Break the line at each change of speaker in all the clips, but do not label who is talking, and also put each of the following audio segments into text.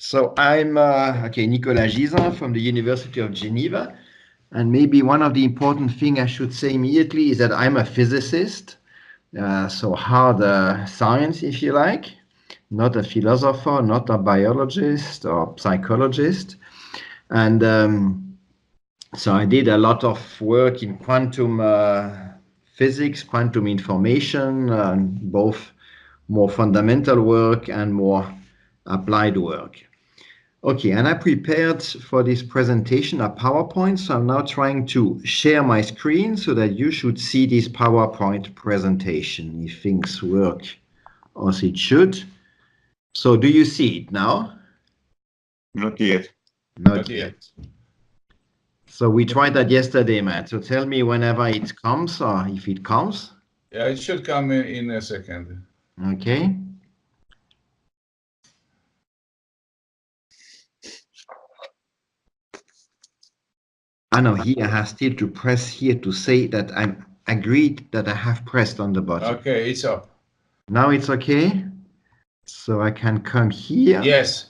So I'm Nicolas Gisin from the University of Geneva. And maybe one of the important things I should say immediately is that I'm a physicist, so hard science, if you like, not a philosopher, not a biologist or psychologist. And so I did a lot of work in quantum physics, quantum information, both more fundamental work and more applied work. Okay, and I prepared for this presentation a PowerPoint, so I'm now trying to share my screen so that you should see this PowerPoint presentation if things work as it should. So do you see it now?
Not yet.
Not yet. So we tried that yesterday, Matt. So tell me whenever it comes or if it comes.
Yeah, it should come in a second.
Okay. I know here I have still to press here to say that I'm agreed that I have pressed on the button.
Okay, it's up.
Now it's okay. So I can come here.
Yes,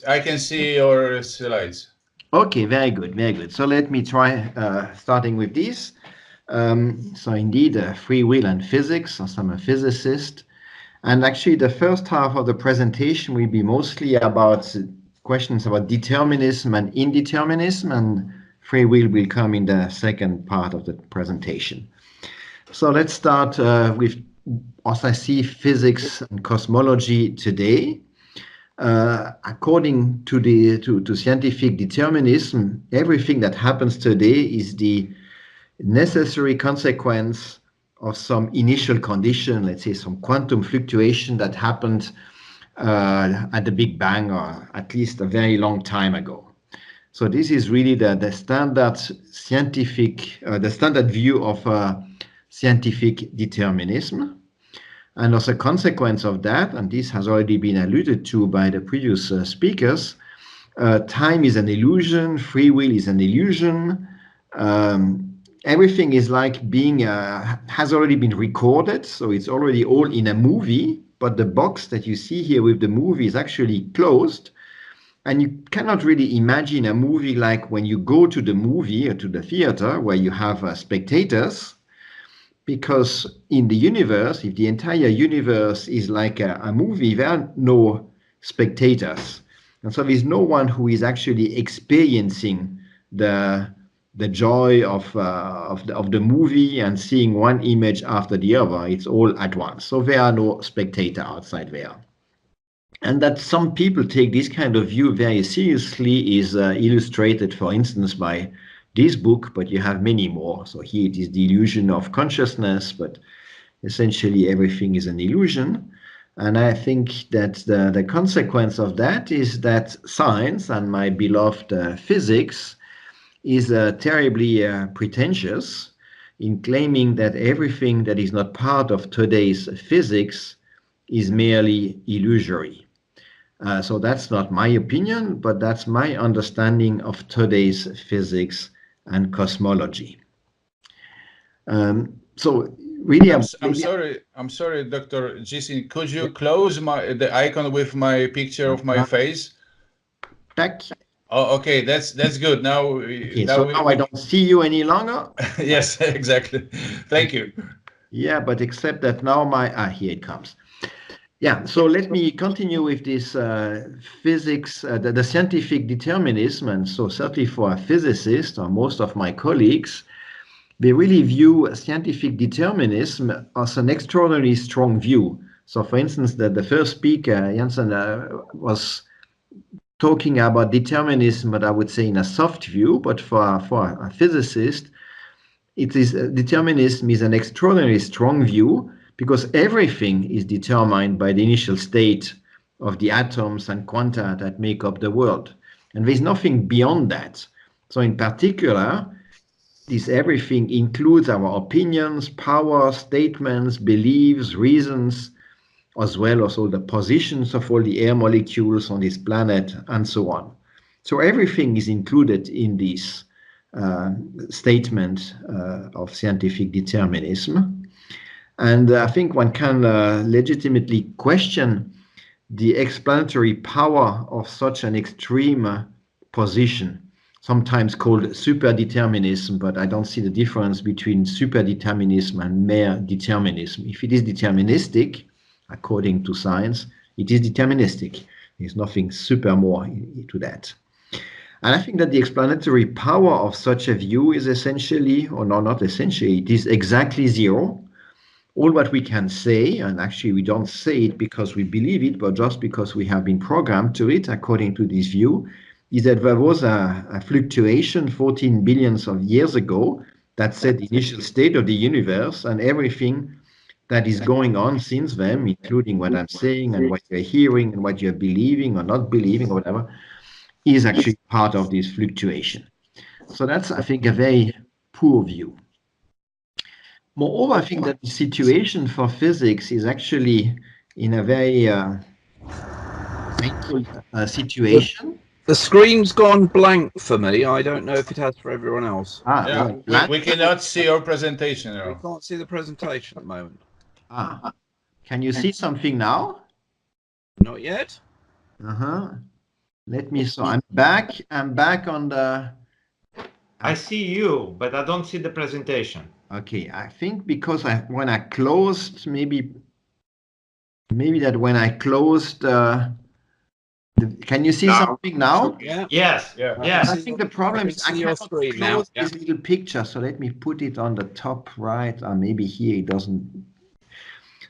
I can see your slides.
Okay, very good, very good. So let me try starting with this. So indeed, free will and physics, so I'm a physicist. And actually the first half of the presentation will be mostly about questions about determinism and indeterminism, and free will come in the second part of the presentation. So let's start with, as I see physics and cosmology today. According to scientific determinism, everything that happens today is the necessary consequence of some initial condition, let's say some quantum fluctuation that happened at the Big Bang, or at least a very long time ago. So this is really the standard scientific, the standard view of scientific determinism. And as a consequence of that, and this has already been alluded to by the previous speakers, time is an illusion, free will is an illusion. Everything is like being, has already been recorded, so it's already all in a movie, but the box that you see here with the movie is actually closed. And you cannot really imagine a movie like when you go to the movie or to the theater where you have spectators, because in the universe, if the entire universe is like a movie, there are no spectators. And so there's no one who is actually experiencing the joy of the movie and seeing one image after the other. It's all at once. So there are no spectators outside there. And that some people take this kind of view very seriously is illustrated, for instance, by this book, but you have many more. So here it is the illusion of consciousness, but essentially everything is an illusion. And I think that the consequence of that is that science, and my beloved physics, is terribly pretentious in claiming that everything that is not part of today's physics is merely illusory. So that's not my opinion, but that's my understanding of today's physics and cosmology. So really,
I'm sorry, Dr. Gisin. Could you close the icon with my picture of my face?
Tack.
Oh, okay, that's good. Now,
okay, now I don't see you any longer.
Yes, exactly. Thank you.
Yeah, but except that now here it comes. Yeah, so let me continue with this physics, the scientific determinism. And so certainly for a physicist, or most of my colleagues, they really view scientific determinism as an extraordinarily strong view. So for instance, the first speaker, Janssen, was talking about determinism, but I would say in a soft view, but for a physicist, determinism is an extraordinarily strong view, because everything is determined by the initial state of the atoms and quanta that make up the world. And there's nothing beyond that. So in particular, this everything includes our opinions, power, statements, beliefs, reasons, as well as all the positions of all the air molecules on this planet and so on. So everything is included in this statement of scientific determinism. And I think one can legitimately question the explanatory power of such an extreme position, sometimes called superdeterminism, but I don't see the difference between superdeterminism and mere determinism. If it is deterministic, according to science, it is deterministic. There's nothing super more to that. And I think that the explanatory power of such a view is essentially, or no, not essentially, it is exactly zero. All what we can say, and actually we don't say it because we believe it, but just because we have been programmed to it, according to this view, is that there was a fluctuation 14 billions of years ago that set the initial state of the universe, and everything that is going on since then, including what I'm saying and what you're hearing and what you're believing or not believing or whatever, is actually part of this fluctuation. So that's, I think, a very poor view. Moreover, I think that the situation for physics is actually in a very painful situation.
The screen's gone blank for me. I don't know if it has for everyone else.
We cannot see your presentation now.
We can't see the presentation at the moment.
Can you see something now?
Not yet.
Let me, so I'm back on the...
I see you, but I don't see the presentation.
Okay, I think because when I closed, maybe that when I closed, can you see something now?
Yeah.
Yes.
Yeah.
Yes.
I think the problem is I cannot
screen now.
close this little picture, so let me put it on the top right, or maybe here it doesn't.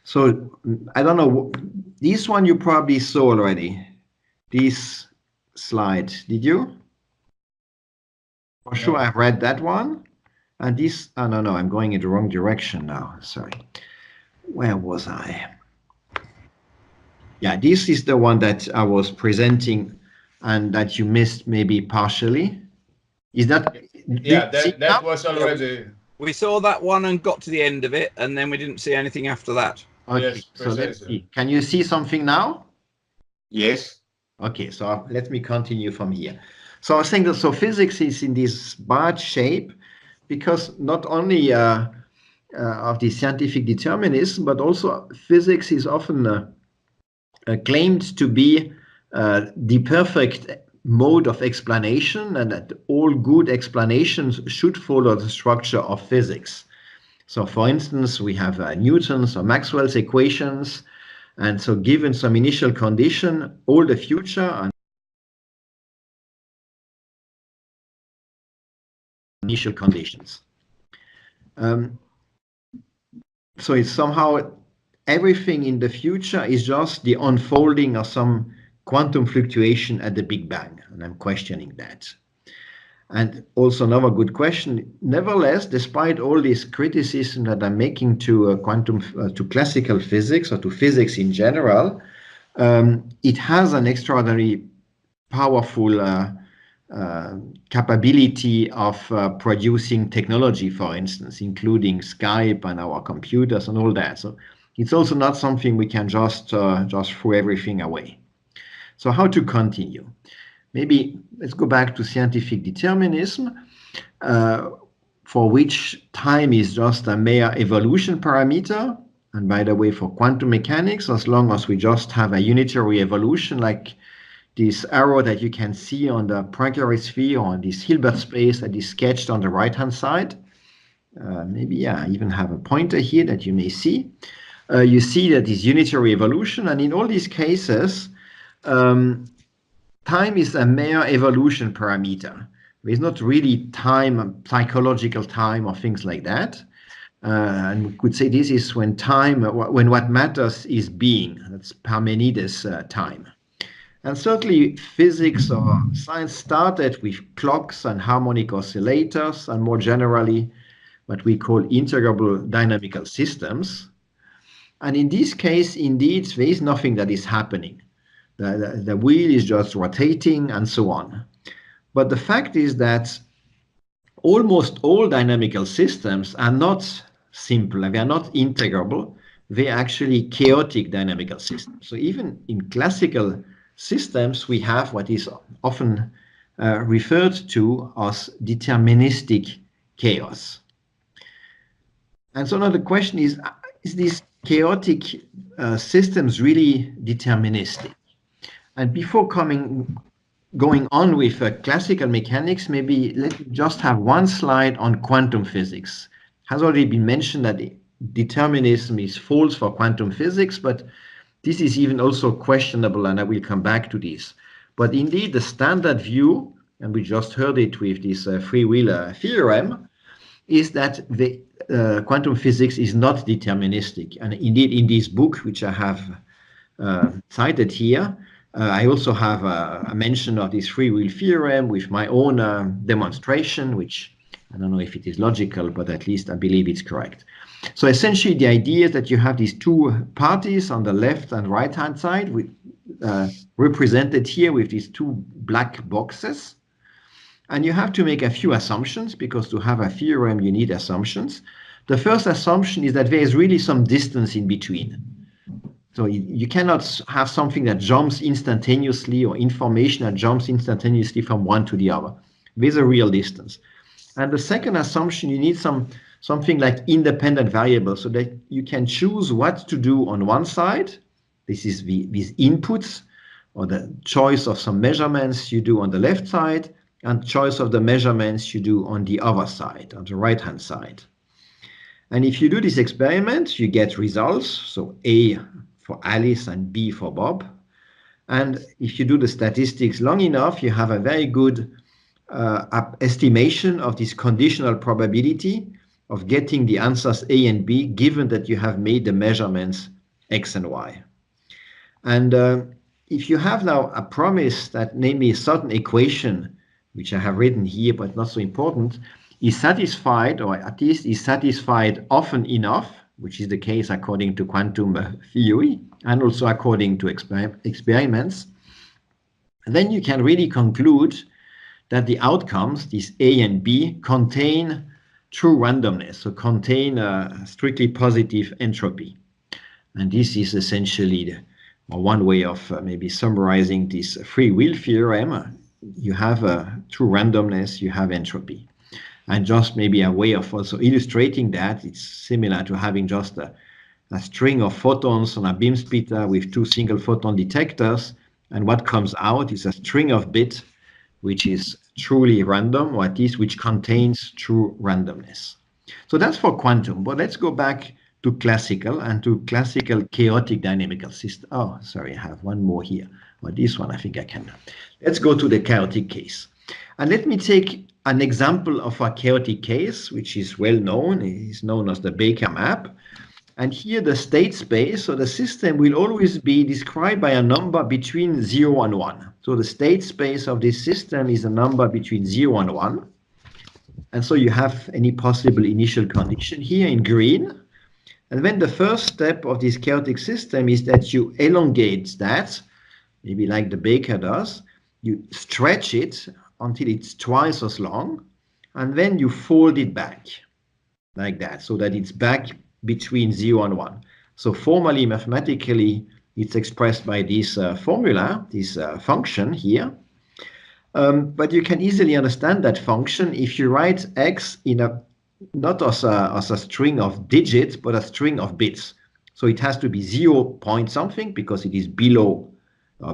So I don't know, this one you probably saw already, this slide, did you? For sure, I've read that one. And this, oh no, I'm going in the wrong direction now, sorry. Where was I? Yeah, this is the one that I was presenting and that you missed maybe partially. Is that?
Yeah, that was already.
We saw that one and got to the end of it, and then we didn't see anything after that.
Okay,
Yes,
so let's see. Can you see something now?
Yes.
Okay, so let me continue from here. So I was saying that so physics is in this bad shape because not only of the scientific determinism, but also physics is often claimed to be the perfect mode of explanation, and that all good explanations should follow the structure of physics. So for instance, we have Newton's or Maxwell's equations, and so given some initial condition, all the future and initial conditions. So it's somehow everything in the future is just the unfolding of some quantum fluctuation at the Big Bang, and I'm questioning that. And also another good question, nevertheless, despite all this criticism that I'm making to to classical physics or to physics in general, it has an extraordinarily powerful capability of producing technology, for instance, including Skype and our computers and all that. So it's also not something we can just throw everything away. So how to continue? Maybe let's go back to scientific determinism, for which time is just a mere evolution parameter. And by the way, for quantum mechanics, as long as we just have a unitary evolution, like this arrow that you can see on the Poincare sphere or on this Hilbert space that is sketched on the right-hand side, maybe I even have a pointer here that you may see. You see that this unitary evolution, and in all these cases, time is a mere evolution parameter. There's not really time, psychological time or things like that. And we could say this is when what matters is being. That's Parmenides' time. And certainly physics or science started with clocks and harmonic oscillators, and more generally, what we call integrable dynamical systems. And in this case, indeed, there is nothing that is happening. The wheel is just rotating and so on. But the fact is that almost all dynamical systems are not simple, they are not integrable, they are actually chaotic dynamical systems. So even in classical systems, we have what is often referred to as deterministic chaos. And so now the question is this chaotic systems really deterministic? And before going on with classical mechanics, maybe let's just have one slide on quantum physics. It has already been mentioned that determinism is false for quantum physics, but this is even also questionable, and I will come back to this. But indeed, the standard view, and we just heard it with this Freewill theorem, is that the quantum physics is not deterministic. And indeed, in this book, which I have cited here, I also have a mention of this Freewill theorem with my own demonstration, which I don't know if it is logical, but at least I believe it's correct. So essentially, the idea is that you have these two parties on the left and right-hand side, represented here with these two black boxes. And you have to make a few assumptions, because to have a theorem, you need assumptions. The first assumption is that there is really some distance in between. So you cannot have something that jumps instantaneously or information that jumps instantaneously from one to the other. There's a real distance. And the second assumption, you need something like independent variables, so that you can choose what to do on one side. This is these inputs, or the choice of some measurements you do on the left side, and choice of the measurements you do on the other side, on the right-hand side. And if you do this experiment, you get results. So A for Alice and B for Bob. And if you do the statistics long enough, you have a very good estimation of this conditional probability of getting the answers A and B, given that you have made the measurements X and Y. And if you have now a promise that, namely, a certain equation, which I have written here, but not so important, is satisfied, or at least is satisfied often enough, which is the case according to quantum theory and also according to experiments, then you can really conclude that the outcomes, these A and B, contain true randomness, so contain strictly positive entropy. And this is essentially one way of maybe summarizing this Freewill theorem. You have true randomness, you have entropy. And just maybe a way of also illustrating that, it's similar to having just a string of photons on a beam splitter with two single photon detectors, and what comes out is a string of bits which is truly random, or at least which contains true randomness. So that's for quantum, but let's go back to classical and to classical chaotic dynamical system. Oh, sorry, I have one more here. Well, this one I think I can. Let's go to the chaotic case. And let me take an example of a chaotic case, which is well known. It is known as the Baker map. And here the state space, so the system will always be described by a number between 0 and 1. So the state space of this system is a number between 0 and 1. And so you have any possible initial condition here in green. And then the first step of this chaotic system is that you elongate that, maybe like the Baker does. You stretch it until it's twice as long, and then you fold it back like that, so that it's back between 0 and 1. So formally, mathematically, it's expressed by this formula, this function here. But you can easily understand that function if you write x in a not as a string of digits, but a string of bits. So it has to be 0 point something, because it is below,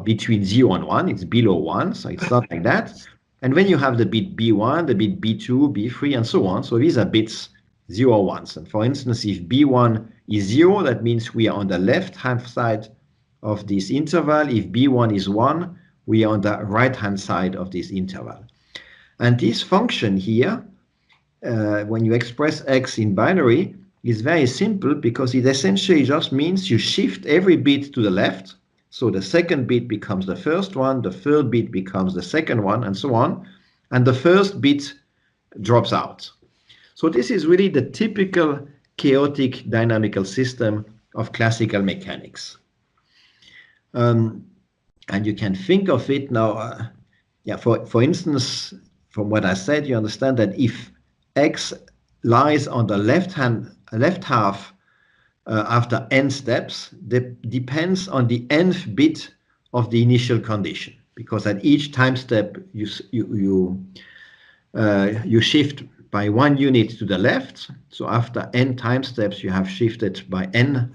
between 0 and 1, it's below 1, so it's not like that. And when you have the bit B1, the bit B2, B3, and so on, so these are bits 0 ones. And for instance, if B1 is 0, that means we are on the left-hand side of this interval. If B1 is 1, we are on the right-hand side of this interval. And this function here, when you express x in binary, is very simple, because it essentially just means you shift every bit to the left. So the second bit becomes the first one, the third bit becomes the second one, and so on. And the first bit drops out. So this is really the typical chaotic dynamical system of classical mechanics. And you can think of it now, for instance, from what I said, you understand that if x lies on the left half after n steps, depends on the nth bit of the initial condition, because at each time step you shift by 1 unit to the left. So after n time steps, you have shifted by n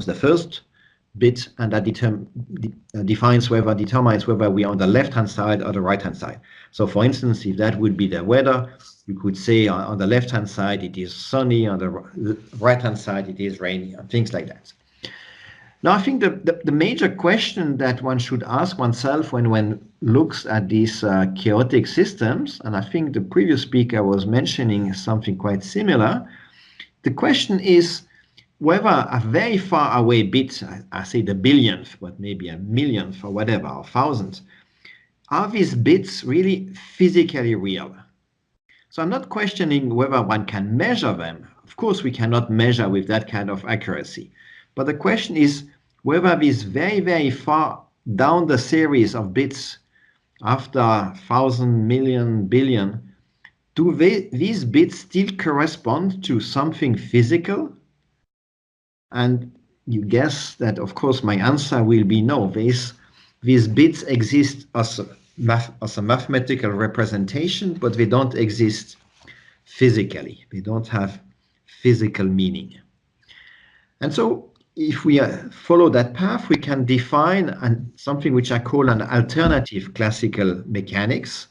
the first bit, and that determines whether we are on the left-hand side or the right-hand side. So for instance, if that would be the weather, you could say on the left-hand side it is sunny, on the right-hand side it is rainy, and things like that. Now, I think the major question that one should ask oneself when one looks at these chaotic systems, and I think the previous speaker was mentioning something quite similar, the question is whether a very far away bit, I say the billionth, but maybe a millionth or whatever, or thousandth, are these bits really physically real? So I'm not questioning whether one can measure them. Of course, we cannot measure with that kind of accuracy. But the question is whether these very, very far down the series of bits, after 1,000, million, billion, do these bits still correspond to something physical? And you guess that, of course, my answer will be no. These bits exist as a mathematical representation, but they don't exist physically. They don't have physical meaning. And so if we follow that path, we can define something which I call an alternative classical mechanics.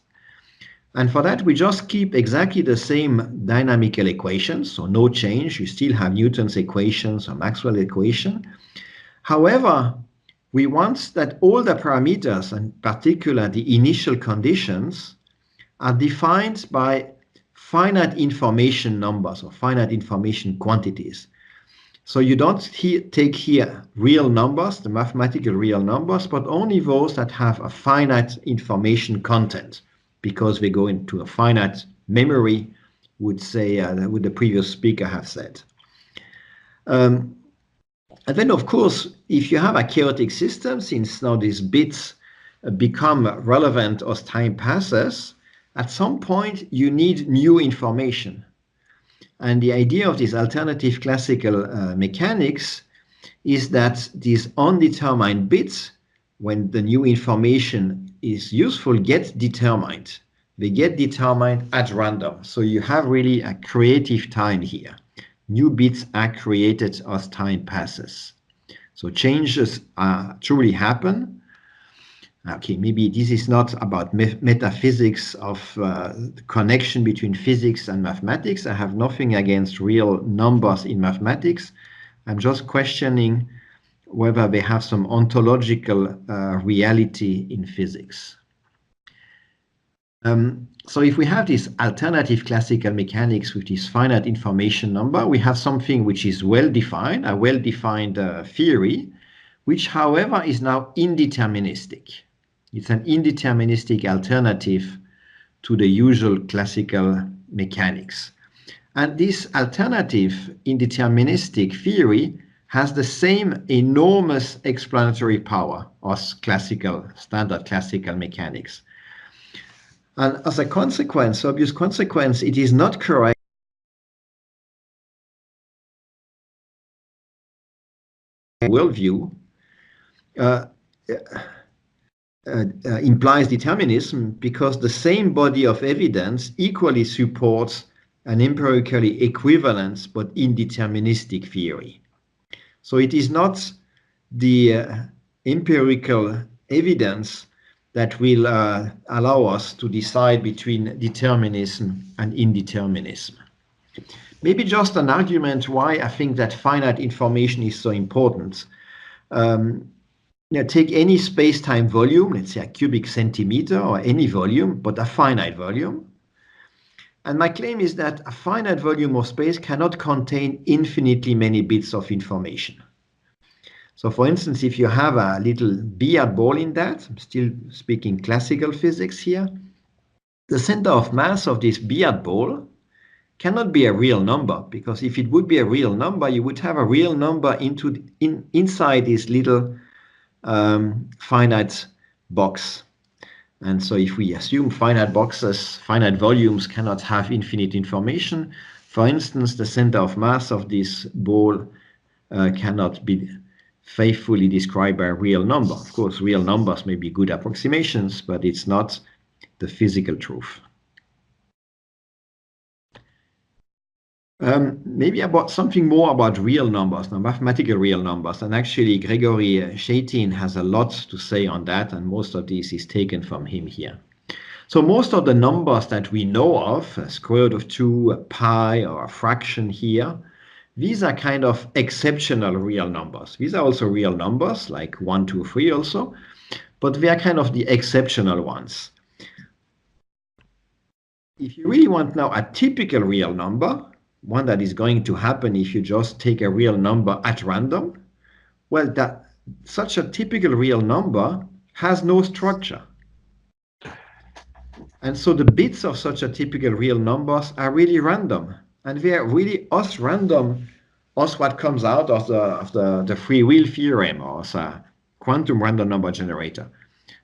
And for that, we just keep exactly the same dynamical equations, so no change. You still have Newton's equations or Maxwell's equation. However, we want that all the parameters, and particularly the initial conditions, are defined by finite information numbers or finite information quantities. So you don't take here real numbers, the mathematical real numbers, but only those that have a finite information content, because they go into a finite memory, would the previous speaker have said. And then, of course, if you have a chaotic system, since now these bits become relevant as time passes, at some point you need new information. And the idea of this alternative classical mechanics is that these undetermined bits, when the new information is useful, get determined. They get determined at random. So you have really a creative time here. New bits are created as time passes. So changes truly happen. Okay, maybe this is not about metaphysics of the connection between physics and mathematics. I have nothing against real numbers in mathematics. I'm just questioning whether they have some ontological reality in physics. So if we have this alternative classical mechanics with this finite information number, we have something which is well-defined, a well-defined theory, which, however, is now indeterministic. It's an indeterministic alternative to the usual classical mechanics. And this alternative indeterministic theory has the same enormous explanatory power as standard classical mechanics. And as a consequence, obvious consequence, it is not correct worldview implies determinism, because the same body of evidence equally supports an empirically equivalent but indeterministic theory. So it is not the empirical evidence that will allow us to decide between determinism and indeterminism. Maybe just an argument why I think that finite information is so important. Take any space-time volume, let's say a cubic centimeter or any volume, but a finite volume. And my claim is that a finite volume of space cannot contain infinitely many bits of information. So for instance, if you have a little billiard ball in that, I'm still speaking classical physics here, the center of mass of this billiard ball cannot be a real number, because if it would be a real number, you would have a real number inside this little finite box. And so if we assume finite boxes, finite volumes cannot have infinite information, for instance, the center of mass of this ball cannot be faithfully described by a real number. Of course, real numbers may be good approximations, but it's not the physical truth. Maybe about something more about real numbers, now mathematical real numbers. And actually, Gregory Gisin has a lot to say on that, and most of this is taken from him here. So most of the numbers that we know of, square root of 2, pi, or a fraction here, these are kind of exceptional real numbers. These are also real numbers, like 1, 2, 3 also, but they are kind of the exceptional ones. If you really want now a typical real number, one that is going to happen if you just take a real number at random, well, such a typical real number has no structure. And so the bits of such a typical real numbers are really random. And they are really us random, us what comes out of the free will theorem, or as a quantum random number generator.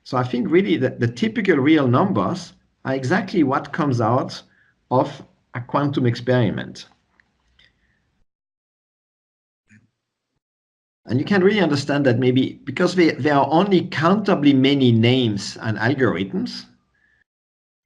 So I think really the typical real numbers are exactly what comes out of a quantum experiment. And you can really understand that maybe because there are only countably many names and algorithms,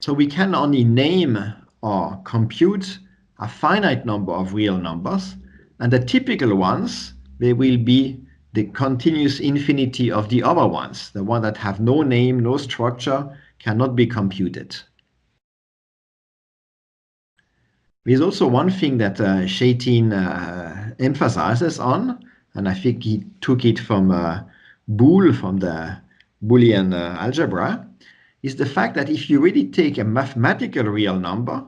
so we can only name or compute a finite number of real numbers, and the typical ones, they will be the continuous infinity of the other ones, the one that have no name, no structure, cannot be computed. There's also one thing that Gisin emphasizes on, and I think he took it from Boole, from the Boolean algebra, is the fact that if you really take a mathematical real number,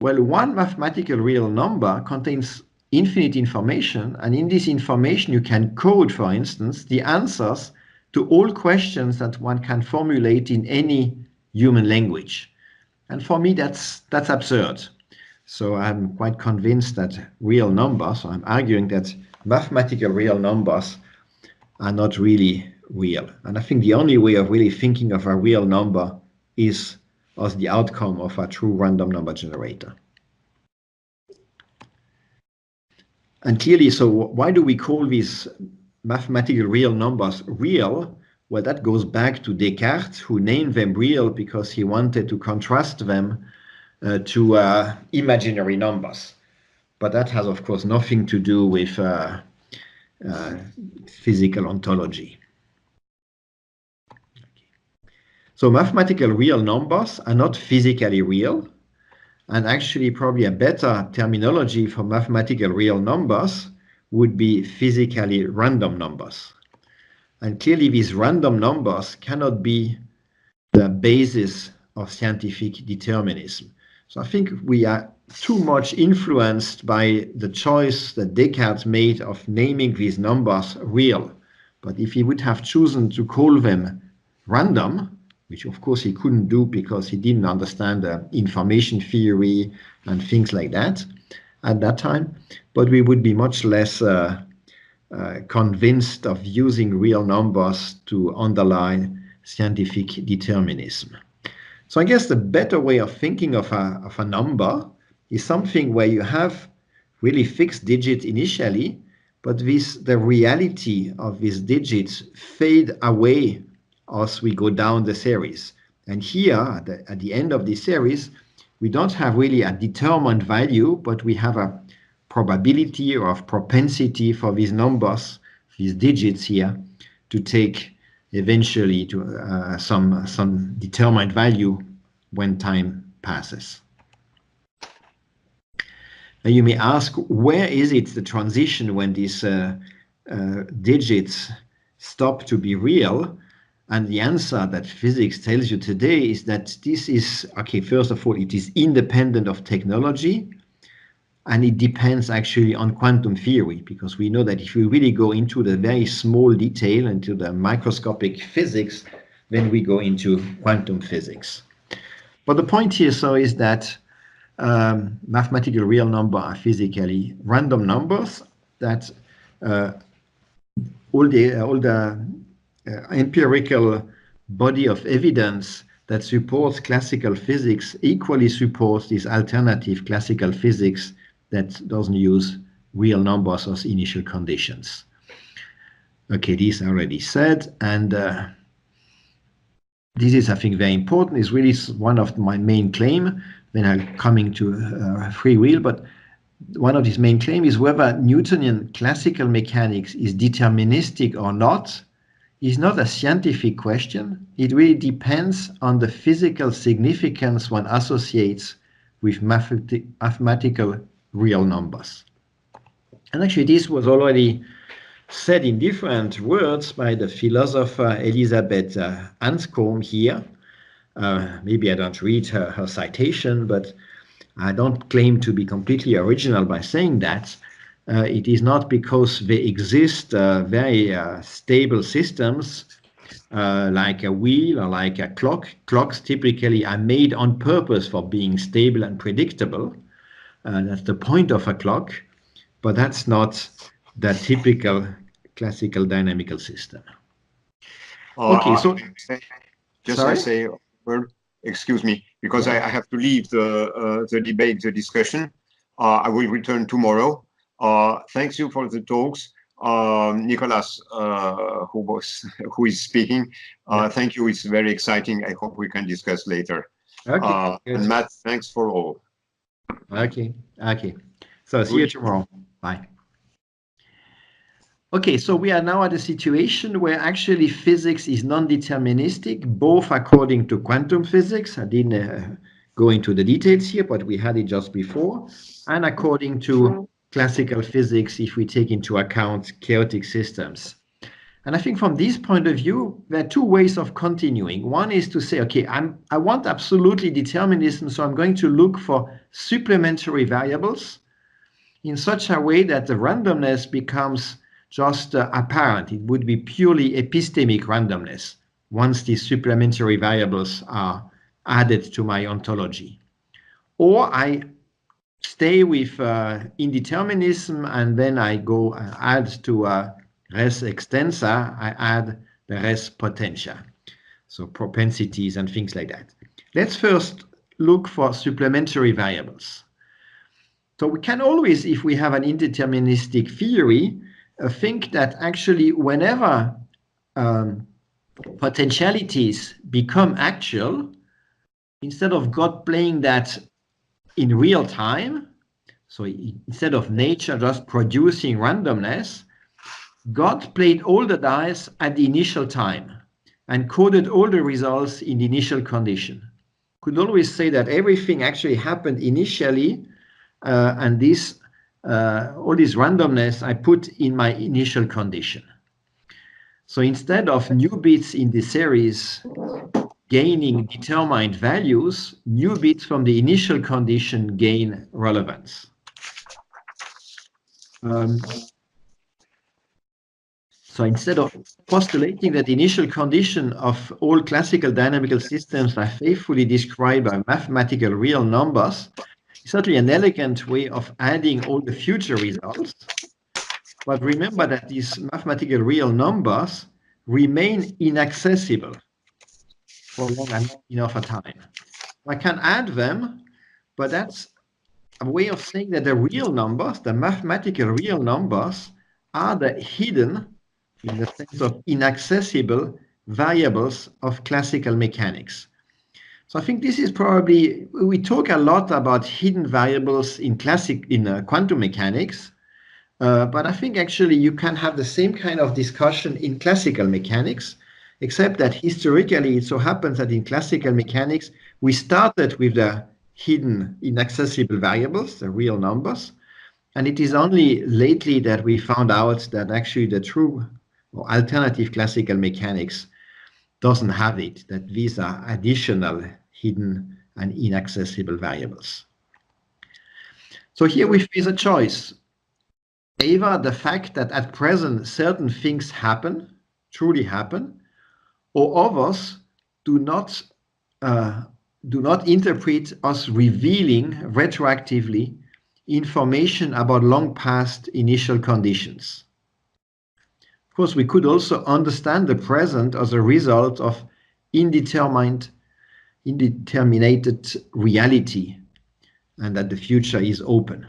well, one mathematical real number contains infinite information, and in this information you can code, for instance, the answers to all questions that one can formulate in any human language. And for me, that's absurd. So I'm quite convinced that real numbers, so I'm arguing that mathematical real numbers are not really real. And I think the only way of really thinking of a real number is as the outcome of a true random number generator. And clearly, so why do we call these mathematical real numbers real? Well, that goes back to Descartes, who named them real because he wanted to contrast them to imaginary numbers. But that has, of course, nothing to do with physical ontology. So mathematical real numbers are not physically real, and actually probably a better terminology for mathematical real numbers would be physically random numbers. And clearly these random numbers cannot be the basis of scientific determinism. So I think we are too much influenced by the choice that Descartes made of naming these numbers real. But if he would have chosen to call them random, which of course he couldn't do because he didn't understand the information theory and things like that at that time, but we would be much less convinced of using real numbers to underline scientific determinism. So I guess the better way of thinking of a number is something where you have really fixed digits initially, but the reality of these digits fade away as we go down the series. And here, at the end of the series, we don't have really a determined value, but we have a probability or propensity for these numbers, these digits here, to take eventually to some determined value when time passes. Now you may ask, where is it the transition when these digits stop to be real? And the answer that physics tells you today is that this is, okay, first of all, it is independent of technology, and it depends actually on quantum theory, because we know that if we really go into the very small detail, into the microscopic physics, then we go into quantum physics. But the point here is that mathematical real numbers are physically random numbers, that all the empirical body of evidence that supports classical physics equally supports this alternative classical physics that doesn't use real numbers as initial conditions. Okay, these are already said, and this is, I think, very important. It's really one of my main claim when I'm coming to free will, but one of his main claims is whether Newtonian classical mechanics is deterministic or not is not a scientific question. It really depends on the physical significance one associates with mathematical real numbers. And actually, this was already said in different words by the philosopher Elisabeth Anscombe here. Maybe I don't read her citation, but I don't claim to be completely original by saying that. It is not because they exist very stable systems like a wheel or like a clock. Clocks typically are made on purpose for being stable and predictable. That's the point of a clock, but that's not the typical classical dynamical system. Okay, so
I say, excuse me, because I have to leave the debate, the discussion. I will return tomorrow. Thanks you for the talks. Nicolas, who is speaking, thank you. It's very exciting. I hope we can discuss later.
Okay.
And Matt, thanks for all.
Okay. So see you tomorrow. Bye. Okay, so we are now at a situation where actually physics is non-deterministic, both according to quantum physics. I didn't go into the details here, but we had it just before, and according to classical physics, if we take into account chaotic systems. And I think from this point of view, there are two ways of continuing. One is to say, okay, I want absolutely determinism, so I'm going to look for supplementary variables in such a way that the randomness becomes just apparent. It would be purely epistemic randomness once these supplementary variables are added to my ontology. Or I stay with indeterminism, and then I go add to res extensa, I add the res potentia, so propensities and things like that. Let's first look for supplementary variables. So we can always, if we have an indeterministic theory, think that actually whenever potentialities become actual, instead of God playing that in real time, so instead of nature just producing randomness, God played all the dice at the initial time and coded all the results in the initial condition. Could always say that everything actually happened initially, and this all this randomness I put in my initial condition. So instead of new bits in the series gaining determined values, new bits from the initial condition gain relevance. So instead of postulating that the initial condition of all classical dynamical systems are faithfully described by mathematical real numbers, it's certainly an elegant way of adding all the future results. But remember that these mathematical real numbers remain inaccessible for long enough a time. I can add them, but that's a way of saying that the real numbers, the mathematical real numbers, are the hidden, in the sense of inaccessible, variables of classical mechanics. So I think this is probably, we talk a lot about hidden variables in quantum mechanics, but I think actually you can have the same kind of discussion in classical mechanics, except that historically it so happens that in classical mechanics we started with the hidden inaccessible variables, the real numbers, and it is only lately that we found out that actually the true or alternative classical mechanics doesn't have it, that these are additional hidden and inaccessible variables. So here we face a choice. Either the fact that at present certain things happen, truly happen, or others do not interpret us revealing retroactively information about long past initial conditions. Of course, we could also understand the present as a result of indeterminated reality, and that the future is open.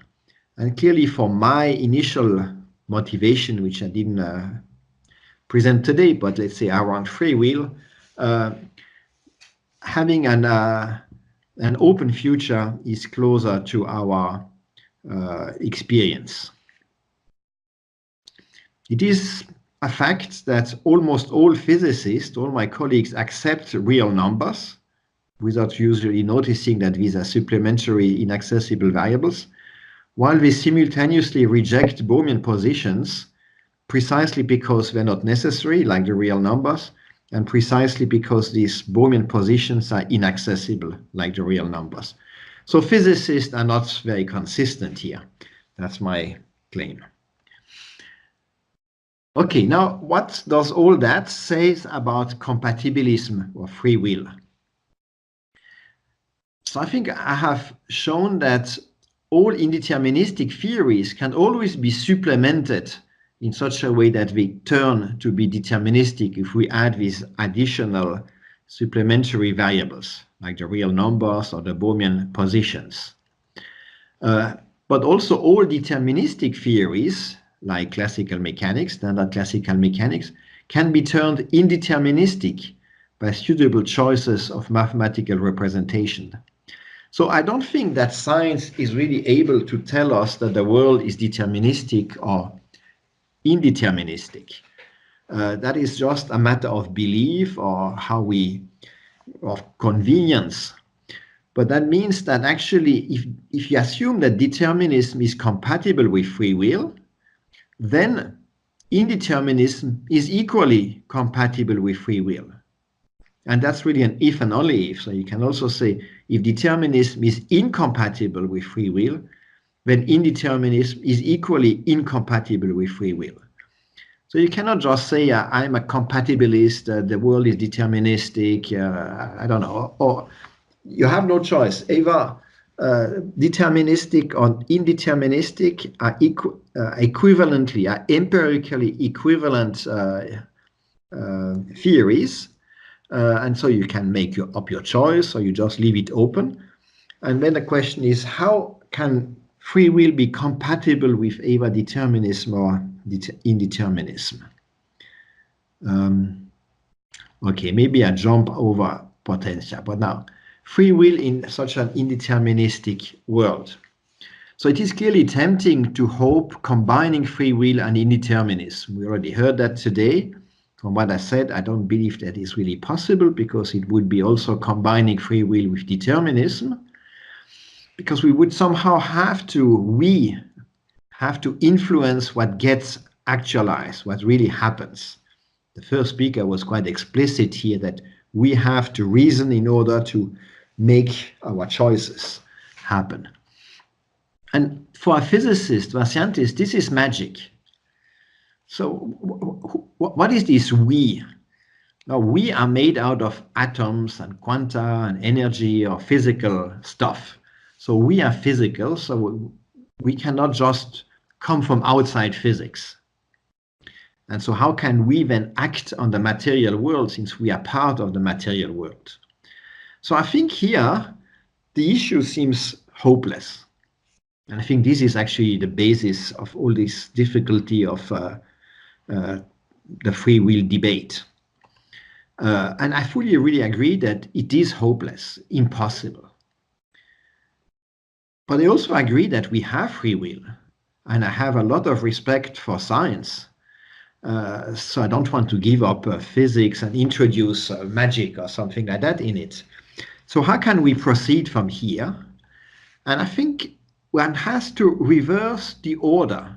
And clearly for my initial motivation, which I didn't present today, but let's say around free will, having an open future is closer to our experience. It is a fact that almost all physicists, all my colleagues, accept real numbers without usually noticing that these are supplementary inaccessible variables, while they simultaneously reject Bohmian positions precisely because they're not necessary, like the real numbers, and precisely because these Bohmian positions are inaccessible, like the real numbers. So physicists are not very consistent here. That's my claim. Okay, now what does all that say about compatibilism or free will? So I think I have shown that all indeterministic theories can always be supplemented in such a way that they turn to be deterministic if we add these additional supplementary variables, like the real numbers or the Bohmian positions. But also all deterministic theories, like classical mechanics, standard classical mechanics, can be turned indeterministic by suitable choices of mathematical representation. So I don't think that science is really able to tell us that the world is deterministic or indeterministic. That is just a matter of belief or of convenience. But that means that actually, if you assume that determinism is compatible with free will, then indeterminism is equally compatible with free will. And that's really an if and only if. So you can also say if determinism is incompatible with free will, then indeterminism is equally incompatible with free will. So you cannot just say, I'm a compatibilist, the world is deterministic, I don't know, or you have no choice. Either deterministic or indeterministic are equivalently, are empirically equivalent theories. And so you can make up your choice or you just leave it open. And then the question is, how can free will be compatible with either determinism or indeterminism? Okay, maybe I jump over potential, but now free will in such an indeterministic world. So it is clearly tempting to hope combining free will and indeterminism. We already heard that today. From what I said, I don't believe that is really possible because it would be also combining free will with determinism, because we would somehow have to influence what gets actualized, what really happens. The first speaker was quite explicit here that we have to reason in order to make our choices happen. And for a physicist or a scientist, this is magic. So what is this we? Now, we are made out of atoms and quanta and energy or physical stuff. So we are physical, so we cannot just come from outside physics. And so how can we then act on the material world since we are part of the material world? So I think here the issue seems hopeless. And I think this is actually the basis of all this difficulty of the free will debate. And I fully really agree that it is hopeless, impossible. But I also agree that we have free will. And I have a lot of respect for science. So I don't want to give up physics and introduce magic or something like that in it. So how can we proceed from here? And I think one has to reverse the order,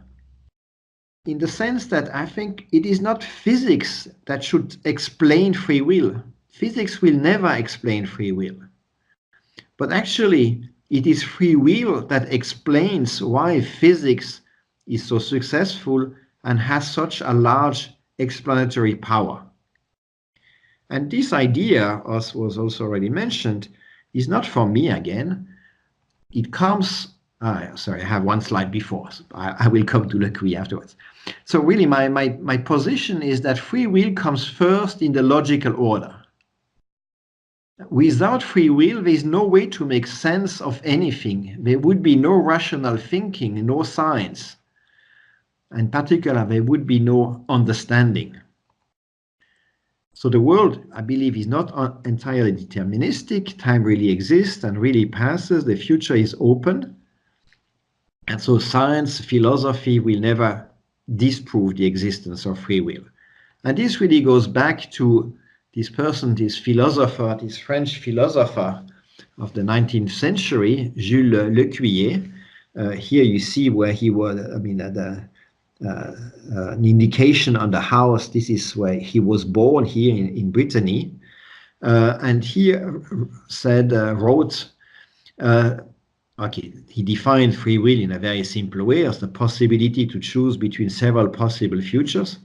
in the sense that I think it is not physics that should explain free will. Physics will never explain free will. But actually, it is free will that explains why physics is so successful and has such a large explanatory power. And this idea, as was also already mentioned, is not from me again. It comes, sorry, I have one slide before. So I will come to Le Cuy afterwards. So really my position is that free will comes first in the logical order. Without free will, there is no way to make sense of anything. There would be no rational thinking, no science. In particular, there would be no understanding. So the world, I believe, is not entirely deterministic. Time really exists and really passes. The future is open. And so science, philosophy will never disprove the existence of free will. And this really goes back to this person, this philosopher, this French philosopher of the 19th century, Jules Lecuyer. Here you see where he was, an indication on the house. This is where he was born, here in Brittany. And he wrote, he defined free will in a very simple way as the possibility to choose between several possible futures.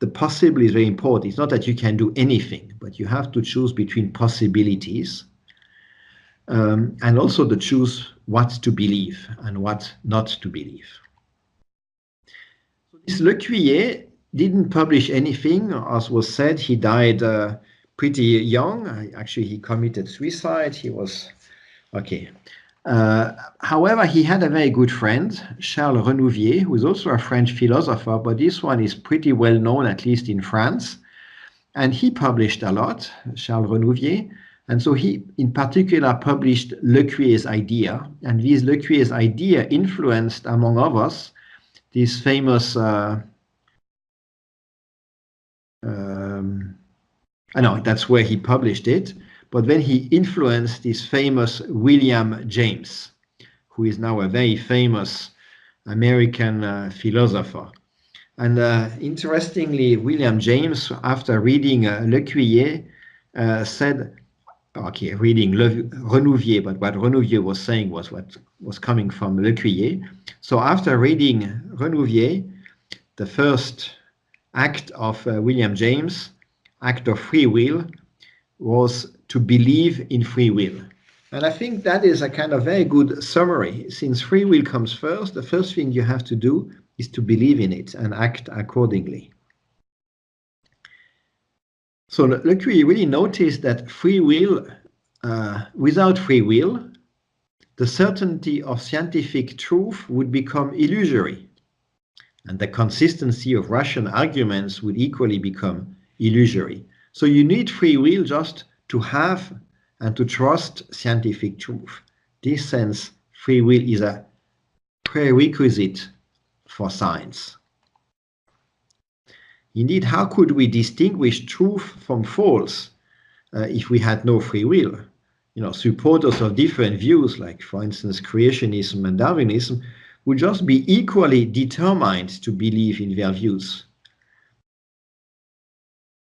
The possible is very important. It's not that you can do anything, but you have to choose between possibilities, and also to choose what to believe and what not to believe. This Lecuyer didn't publish anything. As was said, he died pretty young. Actually, he committed suicide. He was, however, he had a very good friend, Charles Renouvier, who is also a French philosopher, but this one is pretty well known, at least in France. And he published a lot, Charles Renouvier. And so he, in particular, published Lecuyer's idea. And this Lecuyer's idea influenced, among others, this famous, that's where he published it. But then he influenced this famous William James, who is now a very famous American philosopher. And interestingly, William James, after reading Lecuyer, said, reading Renouvier, but what Renouvier was saying was what was coming from Lecuyer. So after reading Renouvier, the first act of William James, act of free will, was to believe in free will. And I think that is a kind of very good summary. Since free will comes first, the first thing you have to do is to believe in it and act accordingly. So Lecuyer really noticed that free will, without free will, the certainty of scientific truth would become illusory, and the consistency of rational arguments would equally become illusory. So you need free will just to have and to trust scientific truth. In this sense, free will is a prerequisite for science. Indeed, how could we distinguish truth from false if we had no free will? Supporters of different views, like for instance creationism and Darwinism, would just be equally determined to believe in their views.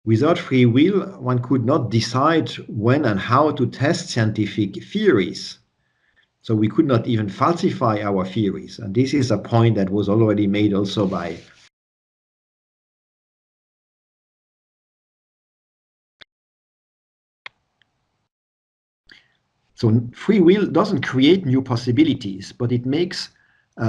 Without free will, one could not decide when and how to test scientific theories. So we could not even falsify our theories. And this is a point that was already made also by So free will doesn't create new possibilities, but it makes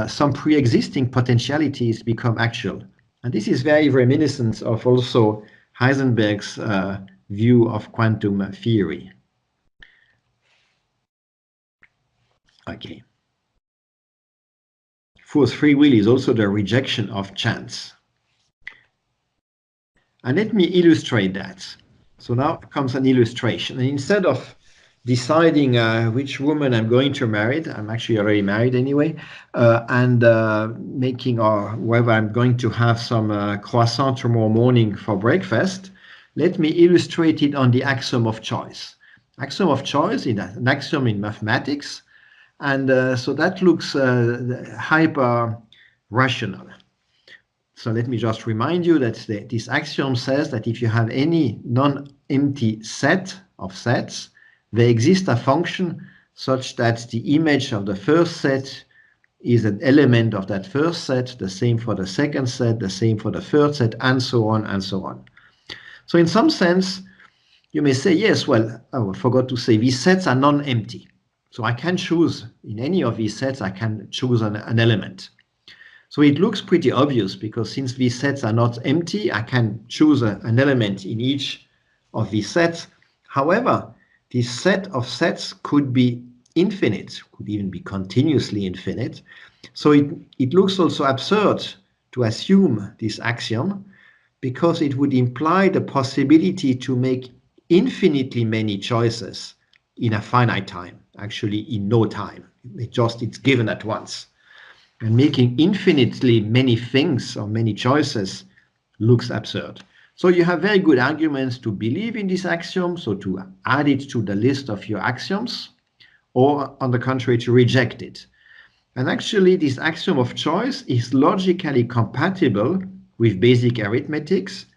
some pre-existing potentialities become actual. And this is very reminiscent of also Heisenberg's view of quantum theory. Fourth, free will is also the rejection of chance. And let me illustrate that. So now comes an illustration. And instead of deciding which woman I'm going to marry, I'm actually already married anyway, and making or whether I'm going to have some croissant tomorrow morning for breakfast, let me illustrate it on the axiom of choice. Axiom of choice is an axiom in mathematics, and so that looks hyper-rational. So let me just remind you that this axiom says that if you have any non-empty set of sets, there exists a function such that the image of the first set is an element of that first set, the same for the second set, the same for the third set, and so on and so on. So in some sense, you may say, yes, well, I forgot to say, these sets are non-empty. So I can choose, in any of these sets, I can choose an element. So it looks pretty obvious, because since these sets are not empty, I can choose an element in each of these sets. However, this set of sets could be infinite, could even be continuously infinite. So it looks also absurd to assume this axiom, because it would imply the possibility to make infinitely many choices in a finite time, actually in no time. It's given at once. And making infinitely many things or many choices looks absurd. So you have very good arguments to believe in this axiom, so to add it to the list of your axioms, or on the contrary, to reject it. And actually, this axiom of choice is logically compatible with basic arithmetics.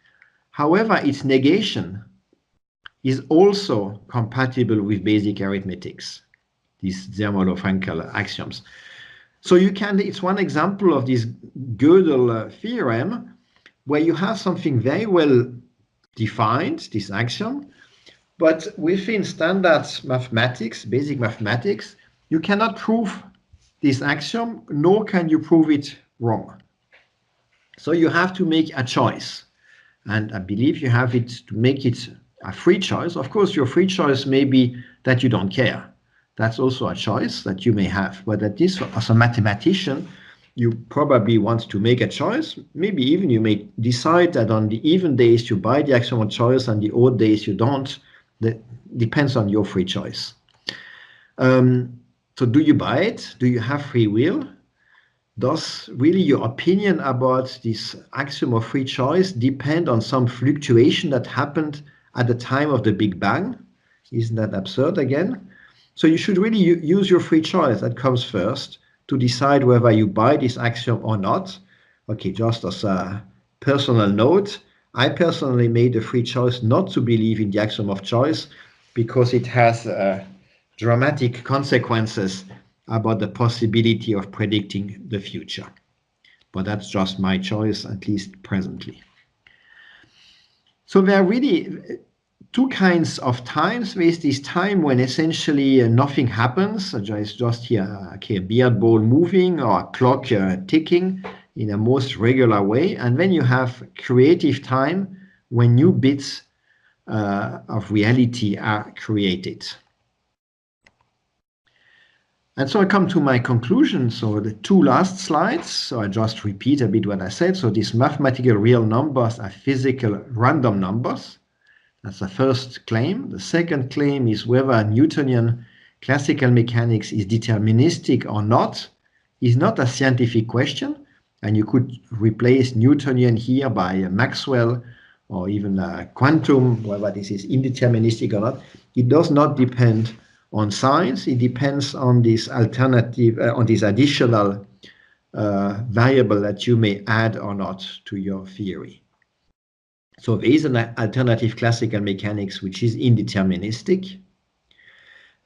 However, its negation is also compatible with basic arithmetics, these Zermelo-Fraenkel axioms. So you can, it's one example of this Gödel theorem, where you have something very well defined, this axiom, but within standard mathematics, basic mathematics, you cannot prove this axiom, nor can you prove it wrong. So you have to make a choice. And I believe you have it to make it a free choice. Of course, your free choice may be that you don't care. That's also a choice that you may have. But at this, as a mathematician, you probably want to make a choice. Maybe even you may decide that on the even days you buy the axiom of choice and the odd days you don't. That depends on your free choice. So do you buy it? Do you have free will? Does really your opinion about this axiom of free choice depend on some fluctuation that happened at the time of the Big Bang? Isn't that absurd again? So you should really use your free choice. That comes first to decide whether you buy this axiom or not. Okay, just as a personal note, I personally made the free choice not to believe in the axiom of choice because it has dramatic consequences about the possibility of predicting the future. But that's just my choice, at least presently. So there are really two kinds of times. There is this time when essentially nothing happens. It's just here, okay, a beard ball moving or a clock ticking in a most regular way. And then you have creative time when new bits of reality are created. And so I come to my conclusion. So the two last slides, so I just repeat a bit what I said. So these mathematical real numbers are physical random numbers. That's the first claim. The second claim is whether Newtonian classical mechanics is deterministic or not is not a scientific question. And you could replace Newtonian here by Maxwell or even quantum, whether this is indeterministic or not. It does not depend on science. It depends on this alternative, on this additional variable that you may add or not to your theory. So there is an alternative classical mechanics which is indeterministic,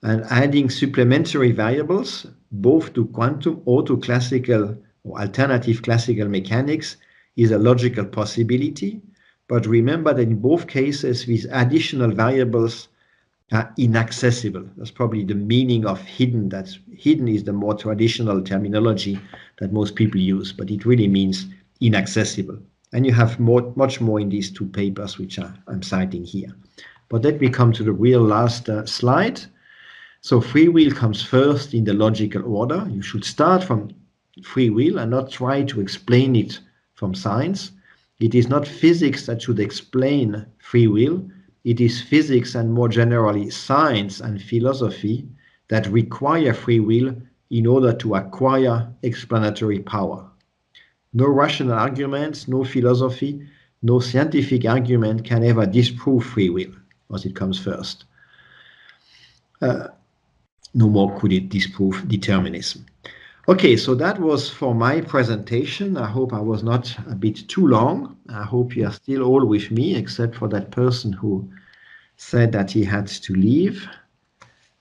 and adding supplementary variables both to quantum or to classical or alternative classical mechanics is a logical possibility. But remember that in both cases these additional variables are inaccessible. That's probably the meaning of hidden. That's hidden is the more traditional terminology that most people use, but it really means inaccessible. And you have much more in these two papers, which I'm citing here. But let me come to the real last slide. So free will comes first in the logical order. You should start from free will and not try to explain it from science. It is not physics that should explain free will. It is physics and more generally science and philosophy that require free will in order to acquire explanatory power. No rational arguments, no philosophy, no scientific argument can ever disprove free will, as it comes first. No more could it disprove determinism. Okay, so that was for my presentation. I hope I was not a bit too long. I hope you are still all with me, except for that person who said that he had to leave.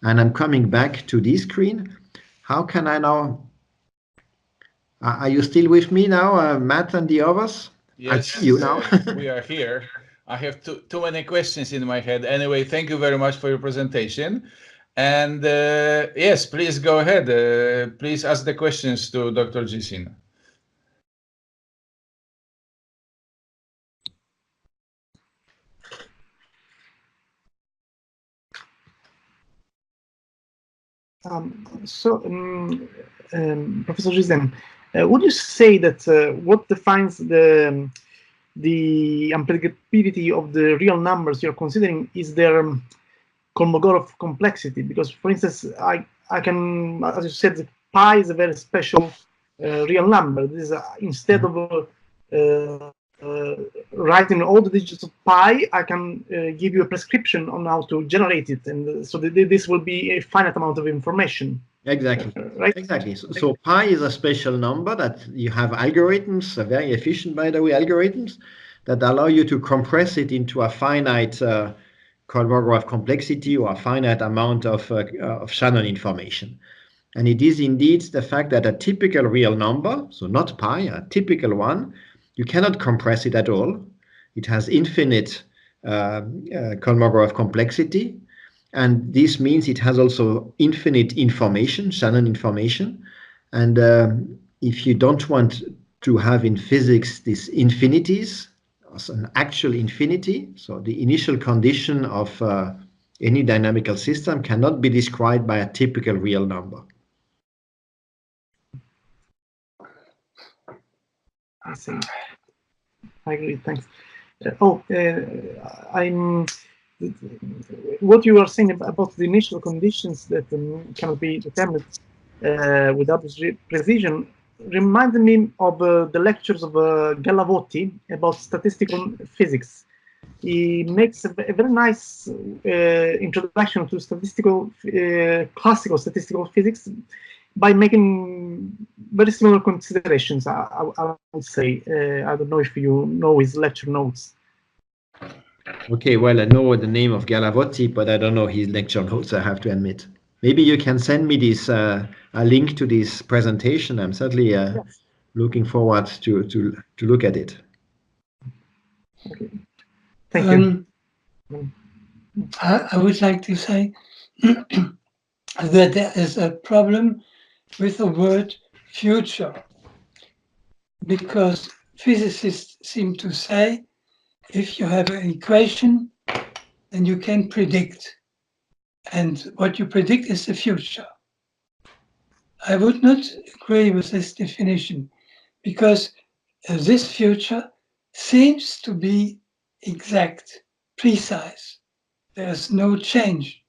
And I'm coming back to this screen. How can I now? Are you still with me now, Matt and the others?
Yes,
I see you now.
We are here. I have too many questions in my head. Anyway, thank you very much for your presentation. And yes, please go ahead. Please ask the questions to Dr. Gisin.
Professor Gisin, would you say that what defines the unpredictability of the real numbers you're considering is their Kolmogorov complexity? Because, for instance, I can, as you said, pi is a very special real number. This is instead of writing all the digits of pi, I can give you a prescription on how to generate it, and so this will be a finite amount of information.
Exactly.
Right?
Exactly. So pi is a special number that you have algorithms, very efficient, by the way, algorithms that allow you to compress it into a finite Kolmogorov complexity or a finite amount of Shannon information. And it is indeed the fact that a typical real number, so not pi, a typical one, you cannot compress it at all. It has infinite Kolmogorov complexity. And this means it has also infinite information, Shannon information. And if you don't want to have in physics these infinities, as an actual infinity, so the initial condition of any dynamical system cannot be described by a typical real number.
I see. I agree. Thanks. What you are saying about the initial conditions that cannot be determined without precision reminded me of the lectures of Gallavotti about statistical physics. He makes a very nice introduction to classical statistical physics by making very similar considerations, I would say. I don't know if you know his lecture notes.
Okay, well, I know the name of Gallavotti, but I don't know his lecture notes, I have to admit. Maybe you can send me this a link to this presentation. I'm certainly yes, looking forward to look at it.
Okay. Thank you.
I would like to say that there is a problem with the word future, because physicists seem to say if you have an equation, then you can predict. And what you predict is the future. I would not agree with this definition, because this future seems to be exact, precise. There's no change.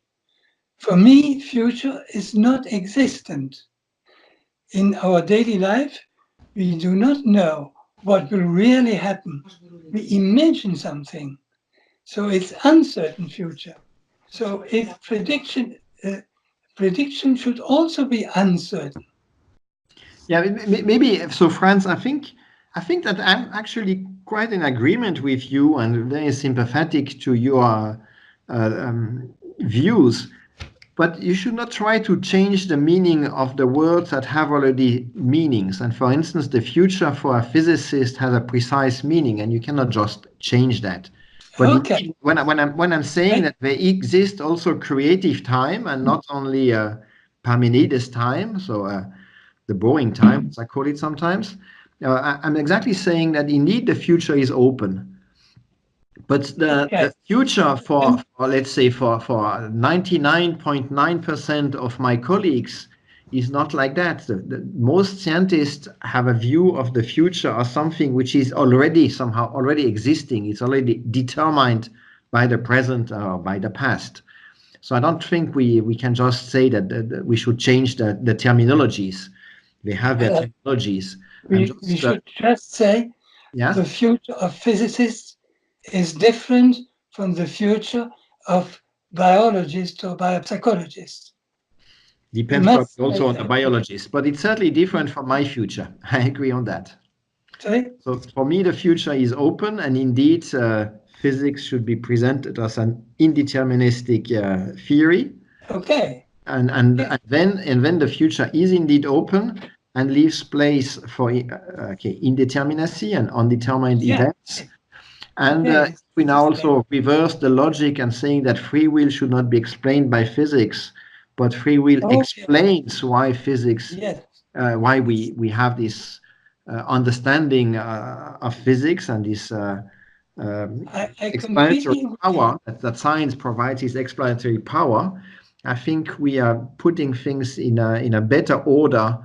For me, future is not existent. In our daily life, we do not know what will really happen. We imagine something. So it's uncertain future. So if prediction should also be uncertain.
Yeah, maybe so, Franz. I think that I'm actually quite in agreement with you and very sympathetic to your views. But you should not try to change the meaning of the words that have already meanings. And for instance, the future for a physicist has a precise meaning, and you cannot just change that. But
okay,
when I'm saying that there exists also creative time and not only Parmenides time, so the boring time, as I call it sometimes, I'm exactly saying that indeed the future is open. But the future for let's say for 99.9% of my colleagues is not like that. Most scientists have a view of the future as something which is somehow already existing. It's already determined by the present or by the past. So I don't think we can just say that we should change the terminologies. They have their terminologies.
We should just say the future of physicists is different from the future of biologists or biopsychologists.
Depends also on the biologist, but it's certainly different from my future. I agree on that.
Sorry?
So for me, the future is open, and indeed, physics should be presented as an indeterministic theory.
Okay.
And then the future is indeed open and leaves place for indeterminacy and undetermined events. And we now also reverse the logic and saying that free will should not be explained by physics, but free will explains why physics, why we have this understanding of physics and this explanatory power that science provides, this explanatory power. I think we are putting things in a better order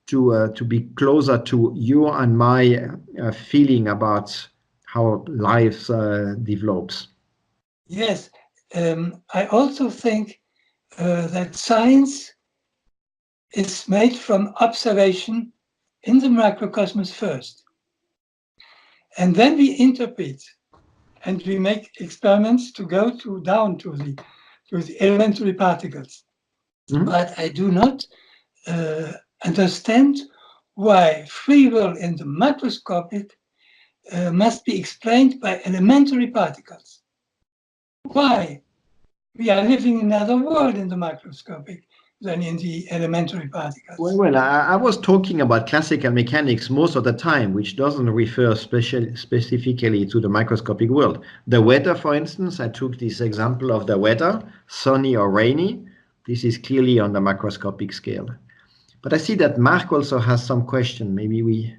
to be closer to you and my feeling about how life develops.
Yes, I also think that science is made from observation in the microcosmos first. And then we interpret and we make experiments to go down to the elementary particles. But I do not understand why free will in the macroscopic must be explained by elementary particles. Why? We are living in another world in the macroscopic than in the elementary particles.
Well, I was talking about classical mechanics most of the time, which doesn't refer specifically to the microscopic world. The weather, for instance, I took this example of the weather, sunny or rainy. This is clearly on the macroscopic scale. But I see that Mark also has some question. Maybe we...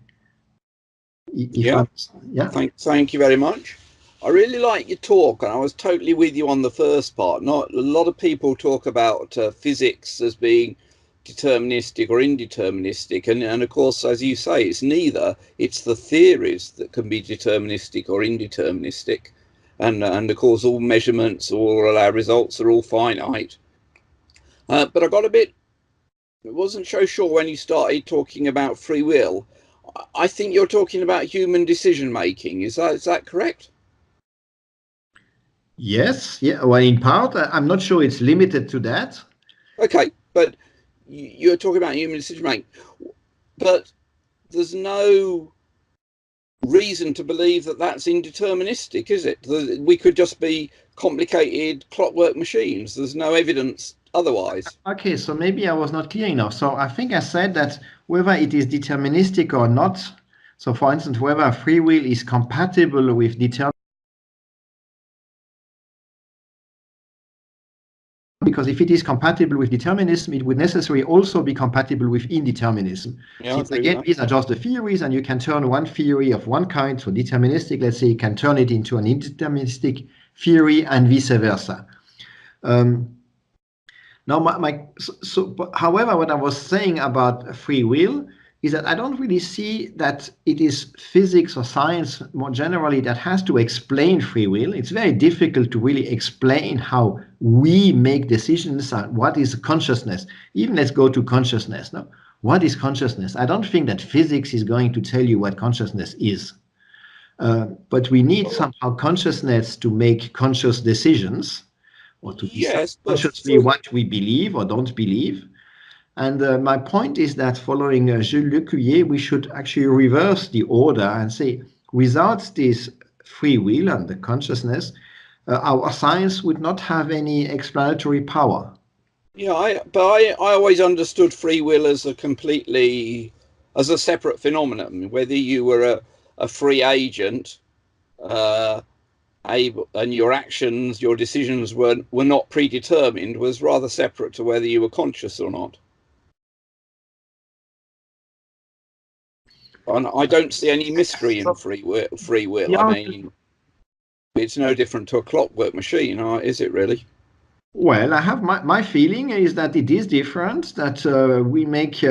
Thank you very much. I really like your talk, and I was totally with you on the first part. Not a lot of people talk about physics as being deterministic or indeterministic, and of course, as you say, it's neither. It's the theories that can be deterministic or indeterministic, and of course, all measurements, all our results are all finite. But I got a bit. I wasn't so sure when you started talking about free will. I think you're talking about human decision making. Is that correct?
Yes, yeah. Well, in part, I'm not sure it's limited to that.
Okay, but you're talking about human decision making, but there's no reason to believe that that's indeterministic, is it? We could just be complicated clockwork machines. There's no evidence otherwise.
Okay, so maybe I was not clear enough. So I think I said that whether it is deterministic or not, so for instance, whether free will is compatible with determinism, because if it is compatible with determinism, it would necessarily also be compatible with indeterminism.
Yeah,
Since again, these are just the theories, and you can turn one theory of one kind, so deterministic, let's say, you can turn it into an indeterministic theory and vice versa. Now, however, what I was saying about free will is that I don't really see that it is physics or science more generally that has to explain free will. It's very difficult to really explain how we make decisions on what is consciousness. Even let's go to consciousness now. What is consciousness? I don't think that physics is going to tell you what consciousness is. But we need somehow consciousness to make conscious decisions, or to decide consciously what we believe or don't believe. And my point is that following Jules Lecuyer, we should actually reverse the order and say, without this free will and the consciousness, our science would not have any explanatory power.
Yeah, I always understood free will as a separate phenomenon. Whether you were a free agent, and your actions, your decisions were not predetermined, was rather separate to whether you were conscious or not. And I don't see any mystery in free will.
Yeah.
I mean, it's no different to a clockwork machine, is it really?
Well, I have my feeling is that it is different, that we make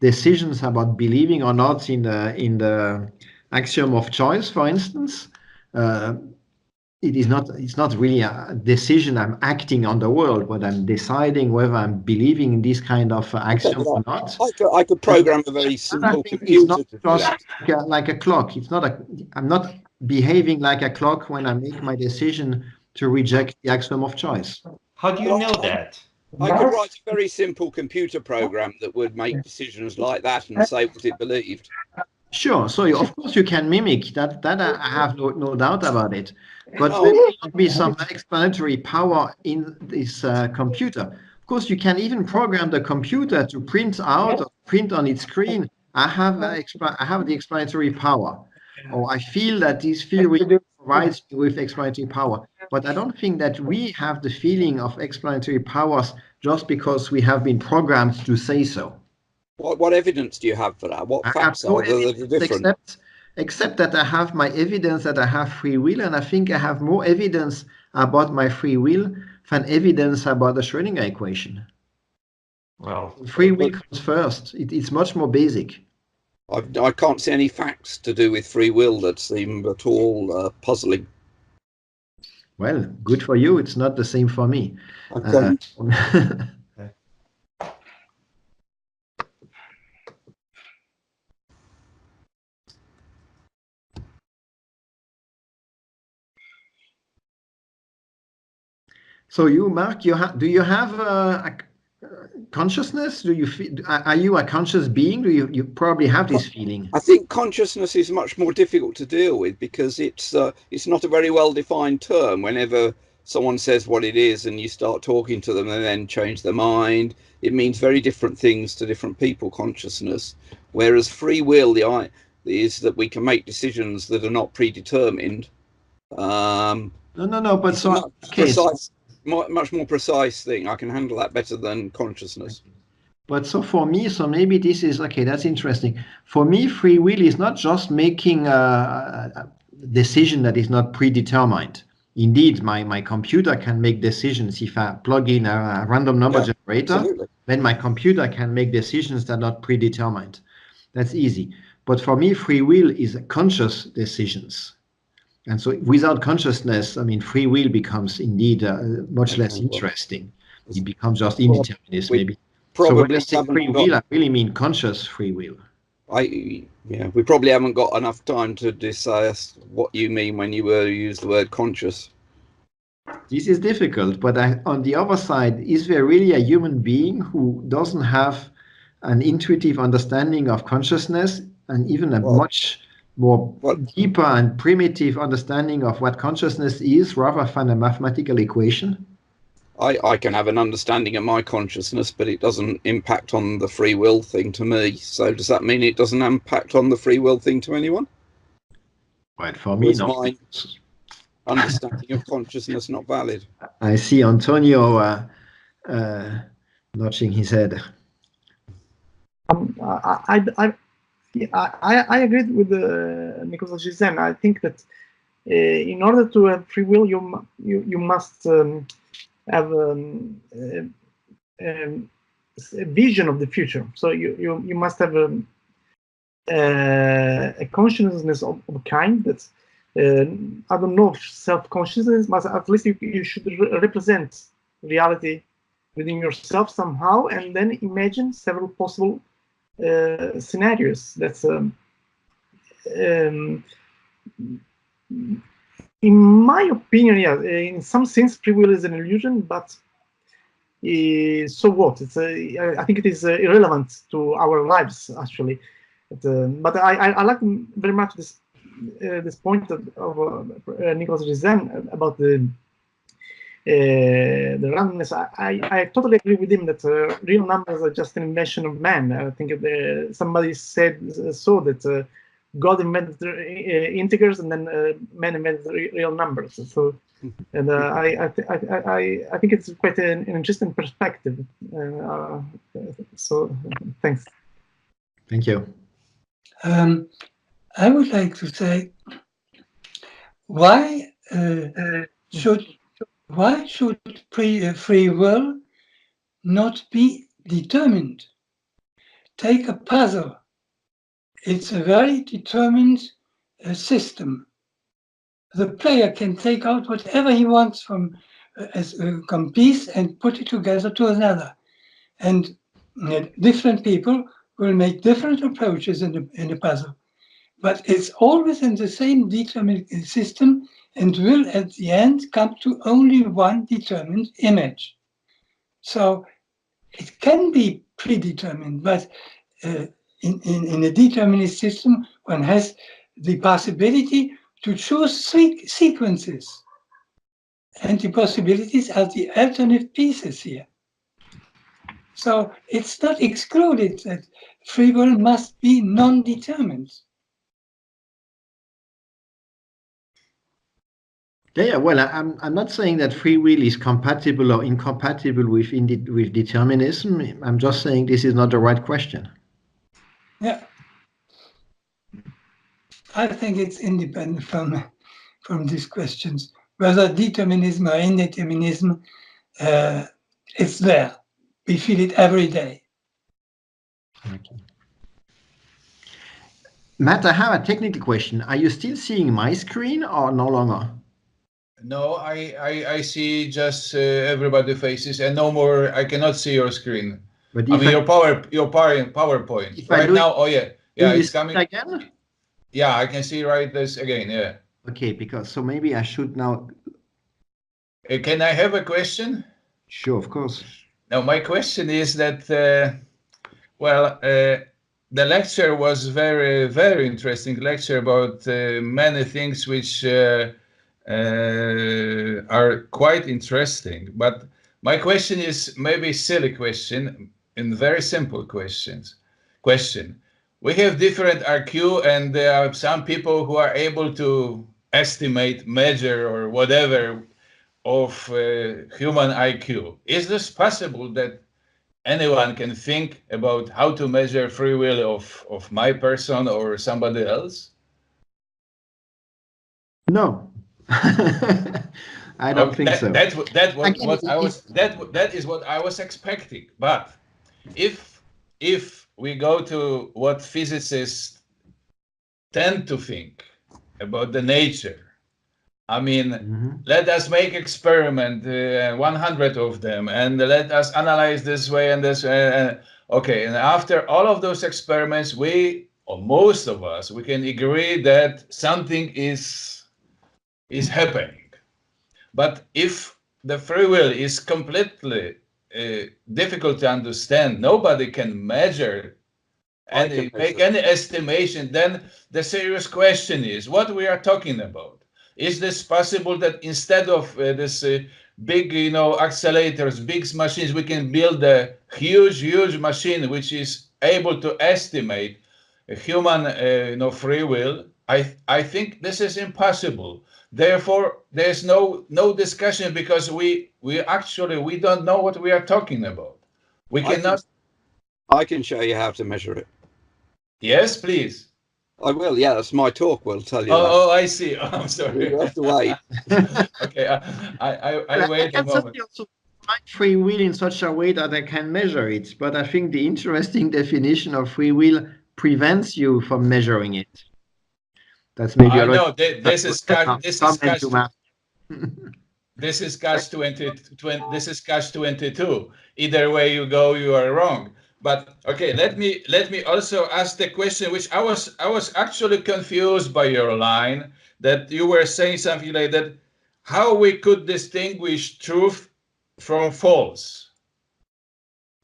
decisions about believing or not in the axiom of choice, for instance. It's not really a decision I'm acting on the world, but I'm deciding whether I'm believing in this kind of axiom or not.
I could program a very simple computer.
It's not just like a clock. I'm not behaving like a clock when I make my decision to reject the axiom of choice.
How do you know that?
I could write a very simple computer program that would make decisions like that and say what it believed.
Sure. So of course you can mimic that. That I have no doubt about it. But there may be some explanatory power in this computer. Of course, you can even program the computer to print out or print on its screen. I have the explanatory power, or I feel that this theory provides me with explanatory power. But I don't think that we have the feeling of explanatory powers just because we have been programmed to say so.
What evidence do you have for that? What facts are there that are different?
Except that I have my evidence that I have free will, and I think I have more evidence about my free will than evidence about the Schrödinger equation.
Well,
free will comes first. It's much more basic.
I can't see any facts to do with free will that seem at all puzzling.
Well, good for you. It's not the same for me.
Okay.
So you, Mark, do you have a consciousness? Do you feel, are you a conscious being? Do you probably have this feeling?
I think consciousness is much more difficult to deal with because it's not a very well defined term. Whenever someone says what it is and you start talking to them and then change their mind, it means very different things to different people, consciousness. Whereas free will, the idea is that we can make decisions that are not predetermined.
No, but
it's
so
a
okay,
much more precise thing. I can handle that better than consciousness.
But so for me, so maybe this is okay, that's interesting. For me, free will is not just making a decision that is not predetermined. Indeed, my computer can make decisions. If I plug in a random number generator,
absolutely.
then my computer can make decisions that are not predetermined. That's easy. But for me, free will is conscious decisions. And so without consciousness, I mean, free will becomes indeed much less interesting. It becomes just indeterminism, maybe. So when I say free will, I really mean conscious free will.
We probably haven't got enough time to discuss what you mean when you use the word conscious.
This is difficult, but on the other side, is there really a human being who doesn't have an intuitive understanding of consciousness and even a much more deeper and primitive understanding of what consciousness is rather than a mathematical equation?
I can have an understanding of my consciousness, but it doesn't impact on the free will thing to me. So does that mean it doesn't impact on the free will thing to anyone?
Right, for me, no.
My understanding of consciousness not valid?
I see Antonio notching his head.
I agree with Nicolas Gisin. I think that in order to have free will, you must have a vision of the future. So you must have a consciousness of a kind that I don't know if self-consciousness, but at least you should represent reality within yourself somehow, and then imagine several possible scenarios. That's in my opinion, yeah, in some sense, free will is an illusion, but so what? It's I think it is irrelevant to our lives, actually. But I like very much this point of Nicolas Gisin about the randomness. I totally agree with him that real numbers are just an invention of man. I think somebody said so that God invented integers and then man invented real numbers. So, and I think it's quite an interesting perspective. So, thanks.
Thank you.
I would like to say, why should free will not be determined? Take a puzzle. It's a very determined system. The player can take out whatever he wants from a piece and put it together to another. And different people will make different approaches in the puzzle. But it's always in the same determined system and will at the end come to only one determined image. So it can be predetermined, but in a determinist system, one has the possibility to choose sequences. And the possibilities are the alternate pieces here. So it's not excluded that free will must be non-determined.
Yeah, well, I'm not saying that free will is compatible or incompatible with determinism. I'm just saying this is not the right question.
Yeah, I think it's independent from these questions. Whether determinism or indeterminism, it's there. We feel it every day.
Okay. Matt, I have a technical question. Are you still seeing my screen or no longer?
No, I see just everybody's faces and no more. I cannot see your screen.
But
I mean your PowerPoint right now. Oh yeah, it's coming
again.
Yeah, I can see right this again. Yeah.
Okay, because so maybe I should now
Can I have a question?
Sure, of course.
Now, my question is that, the lecture was very, very interesting lecture about many things which are quite interesting. But my question is maybe a silly question, and very simple question. We have different IQ, and there are some people who are able to estimate, measure, or whatever of human IQ. Is this possible that anyone can think about how to measure free will of my person or somebody else?
No. I don't think so.
That is what I was expecting. But if we go to what physicists tend to think about the nature, I mean, let us make experiment, 100 of them, and let us analyze this way and this way. Okay, and after all of those experiments, we, or most of us, we can agree that something is happening. But if the free will is completely difficult to understand, nobody can measure and make any estimation, then the serious question is what we are talking about. Is this possible that instead of this big, accelerators, big machines, we can build a huge machine which is able to estimate a human, free will? I think this is impossible. Therefore, there's no discussion because we don't know what we are talking about. We cannot.
I can show you how to measure it.
Yes, please.
I will. Yeah, that's my talk. We'll tell you.
Oh, I see. Oh, I'm sorry.
You have to wait.
Okay, I wait a moment.
Also find free will in such a way that I can measure it, but I think the interesting definition of free will prevents you from measuring it. That's maybe
I know this is catch-22. Either way you go, you are wrong. But okay, let me also ask the question, which I was actually confused by your line, that you were saying something like that, how we could distinguish truth from false.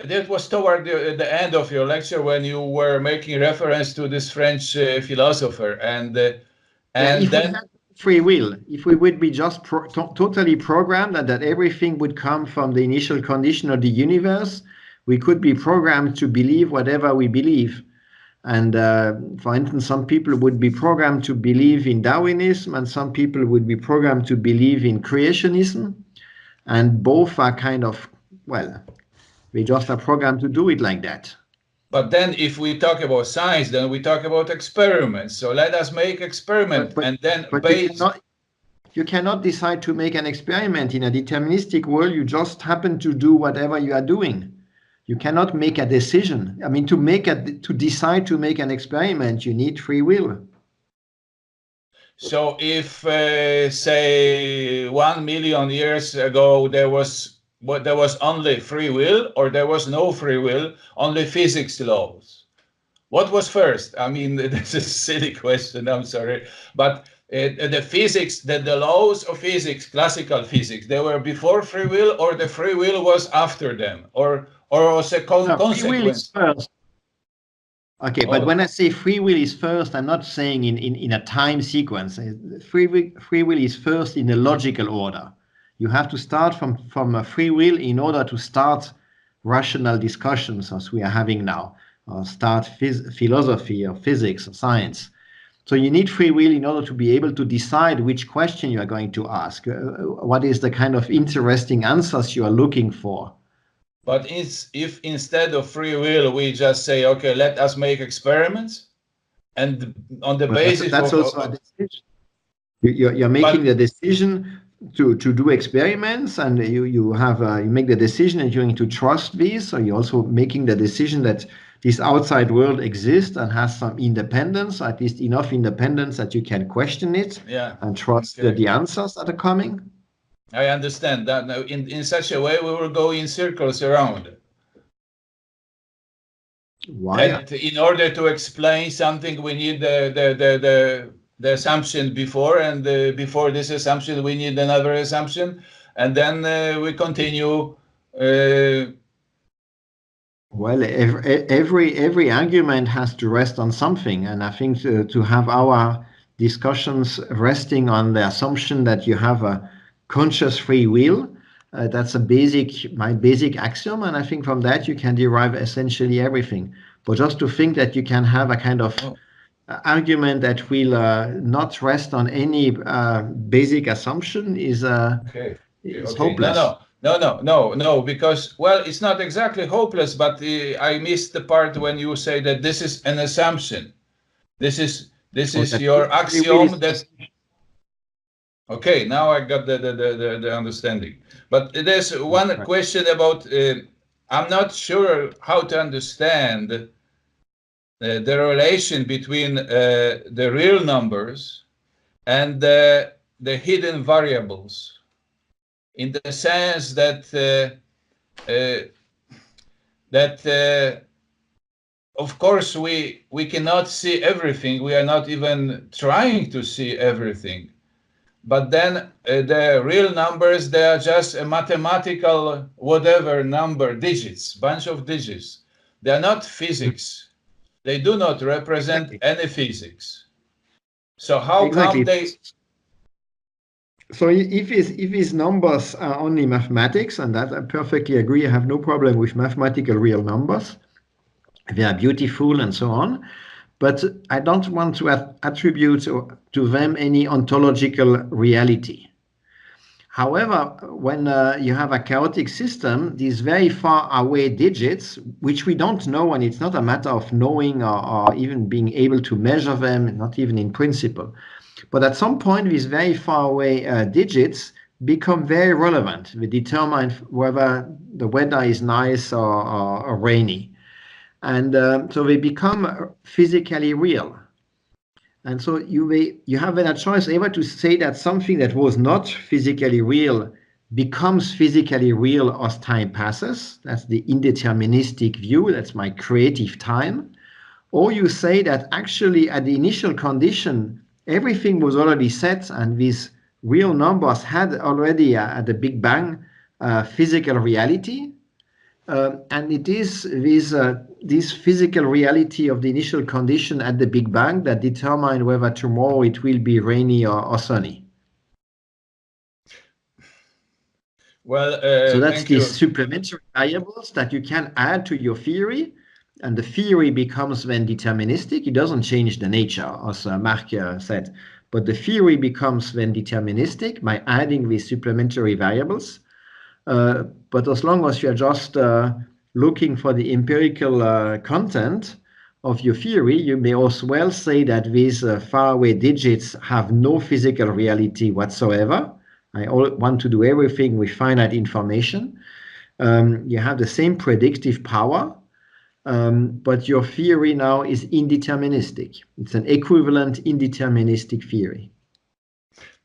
That was toward the end of your lecture when you were making reference to this French philosopher, and then
free will. If we would be just totally programmed that everything would come from the initial condition of the universe, we could be programmed to believe whatever we believe. And for instance, some people would be programmed to believe in Darwinism, and some people would be programmed to believe in creationism. And both are kind of, well, we just are programmed to do it like that.
But then if we talk about science, then we talk about experiments. So let us make experiment and then
you cannot decide to make an experiment in a deterministic world. You just happen to do whatever you are doing. You cannot make a decision. I mean, to decide to make an experiment, you need free will.
So if, say, 1 million years ago, there was only free will, or there was no free will, only physics laws, what was first? I mean, this is a silly question, I'm sorry. But the physics, the laws of physics, classical physics, they were before free will, or the free will was after them, or was a consequence?
Free will is first. Okay, but when I say free will is first, I'm not saying in a time sequence. Free will is first in a logical order. You have to start from a free will in order to start rational discussions as we are having now, or start philosophy or physics or science. So you need free will in order to be able to decide which question you are going to ask. What is the kind of interesting answers you are looking for?
But if instead of free will, we just say, okay, let us make experiments, and on the basis
that's also a decision. You're making the decision to do experiments, and you make the decision that you're going to trust these. So you're also making the decision that this outside world exists and has some independence, at least enough independence that you can question it and trust the answers that are coming.
I understand that. Now, in such a way, we will go in circles around.
Why?
That in order to explain something, we need the assumption before, and before this assumption, we need another assumption. and then we continue.
Well, every argument has to rest on something, and I think to have our discussions resting on the assumption that you have a conscious free will, that's my basic axiom, and I think from that you can derive essentially everything. But just to think that you can have a kind of argument that will not rest on any basic assumption is hopeless.
No, because, well, it's not exactly hopeless, but I missed the part when you say that this is an assumption. This is your axiom that. Okay, now I got the understanding. But there's one question about, I'm not sure how to understand the relation between the real numbers and the hidden variables, in the sense that of course we cannot see everything. We are not even trying to see everything. But then the real numbers, they are just a mathematical whatever number, digits, bunch of digits. They are not physics. They do not represent any physics. So how come they?
So if these numbers are only mathematics, and that I perfectly agree, I have no problem with mathematical real numbers. They are beautiful and so on. But I don't want to attribute to them any ontological reality. However, when you have a chaotic system, these very far away digits, which we don't know, and it's not a matter of knowing or even being able to measure them, not even in principle. But at some point, these very far away digits become very relevant. They determine whether the weather is nice or rainy. And so they become physically real. And so you have a choice either to say that something that was not physically real becomes physically real as time passes. That's the indeterministic view. That's my creative time. Or you say that actually at the initial condition, everything was already set, and these real numbers had already at the Big Bang physical reality. And it is this physical reality of the initial condition at the Big Bang that determine whether tomorrow it will be rainy or sunny.
Well,
so that's these supplementary variables that you can add to your theory, and the theory becomes then deterministic. It doesn't change the nature, as Marc said, but the theory becomes then deterministic by adding these supplementary variables. But as long as you're just looking for the empirical content of your theory, you may as well say that these faraway digits have no physical reality whatsoever. I want to do everything with finite information. You have the same predictive power, but your theory now is indeterministic. It's an equivalent indeterministic theory.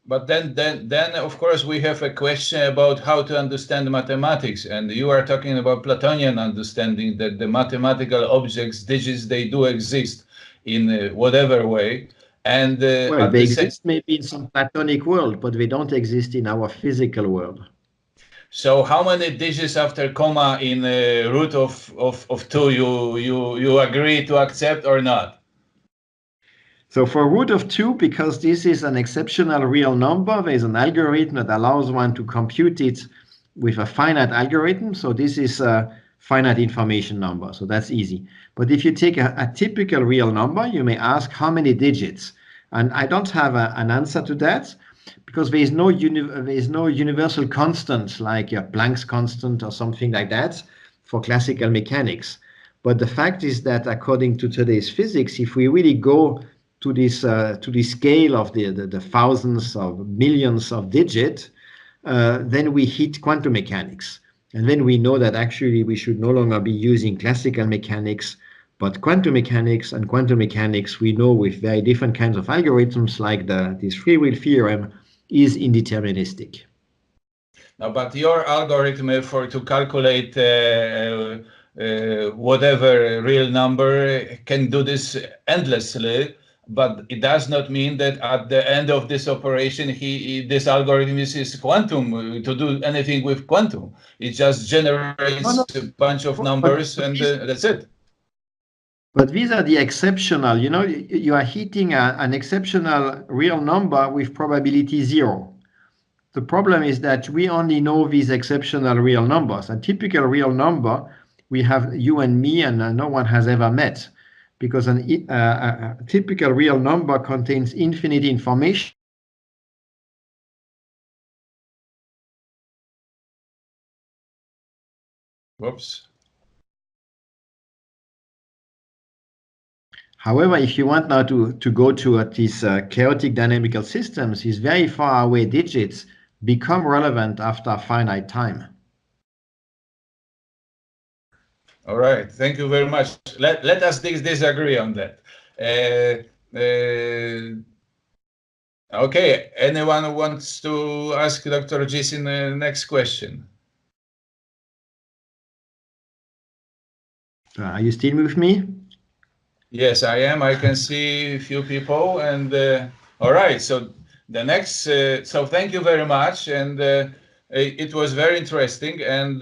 But then of course we have a question about how to understand mathematics, and you are talking about Platonian understanding that the mathematical objects, digits, they do exist in whatever way, and
well, they exist maybe in some Platonic world, but they don't exist in our physical world.
So how many digits after comma in root of 2 you agree to accept or not?
So for root of 2, because this is an exceptional real number, there's an algorithm that allows one to compute it with a finite algorithm. So this is a finite information number. So that's easy. But if you take a typical real number, you may ask how many digits. And I don't have an answer to that, because there is no universal constant like a Planck's constant or something like that for classical mechanics. But the fact is that according to today's physics, if we really go to this scale of the thousands of millions of digits, then we hit quantum mechanics. And then we know that actually we should no longer be using classical mechanics, but quantum mechanics. And quantum mechanics, we know with very different kinds of algorithms like this free will theorem, is indeterministic.
No, but your algorithm to calculate whatever real number can do this endlessly. but it does not mean that at the end of this operation, this algorithm is quantum to do anything with quantum. It just generates a bunch of numbers, and that's it.
But these are the exceptional, you know, you are hitting an exceptional real number with probability 0. The problem is that we only know these exceptional real numbers. A typical real number, we have you and me, and no one has ever met, because a typical real number contains infinite information.
Whoops.
However, if you want now to go to these chaotic dynamical systems, these very far away digits become relevant after a finite time.
All right, thank you very much. Let us disagree on that. Okay, anyone who wants to ask Dr. Gisin the next question?
Are you still with me?
Yes, I am. I can see a few people, and all right. So the next. So thank you very much, and it was very interesting, and.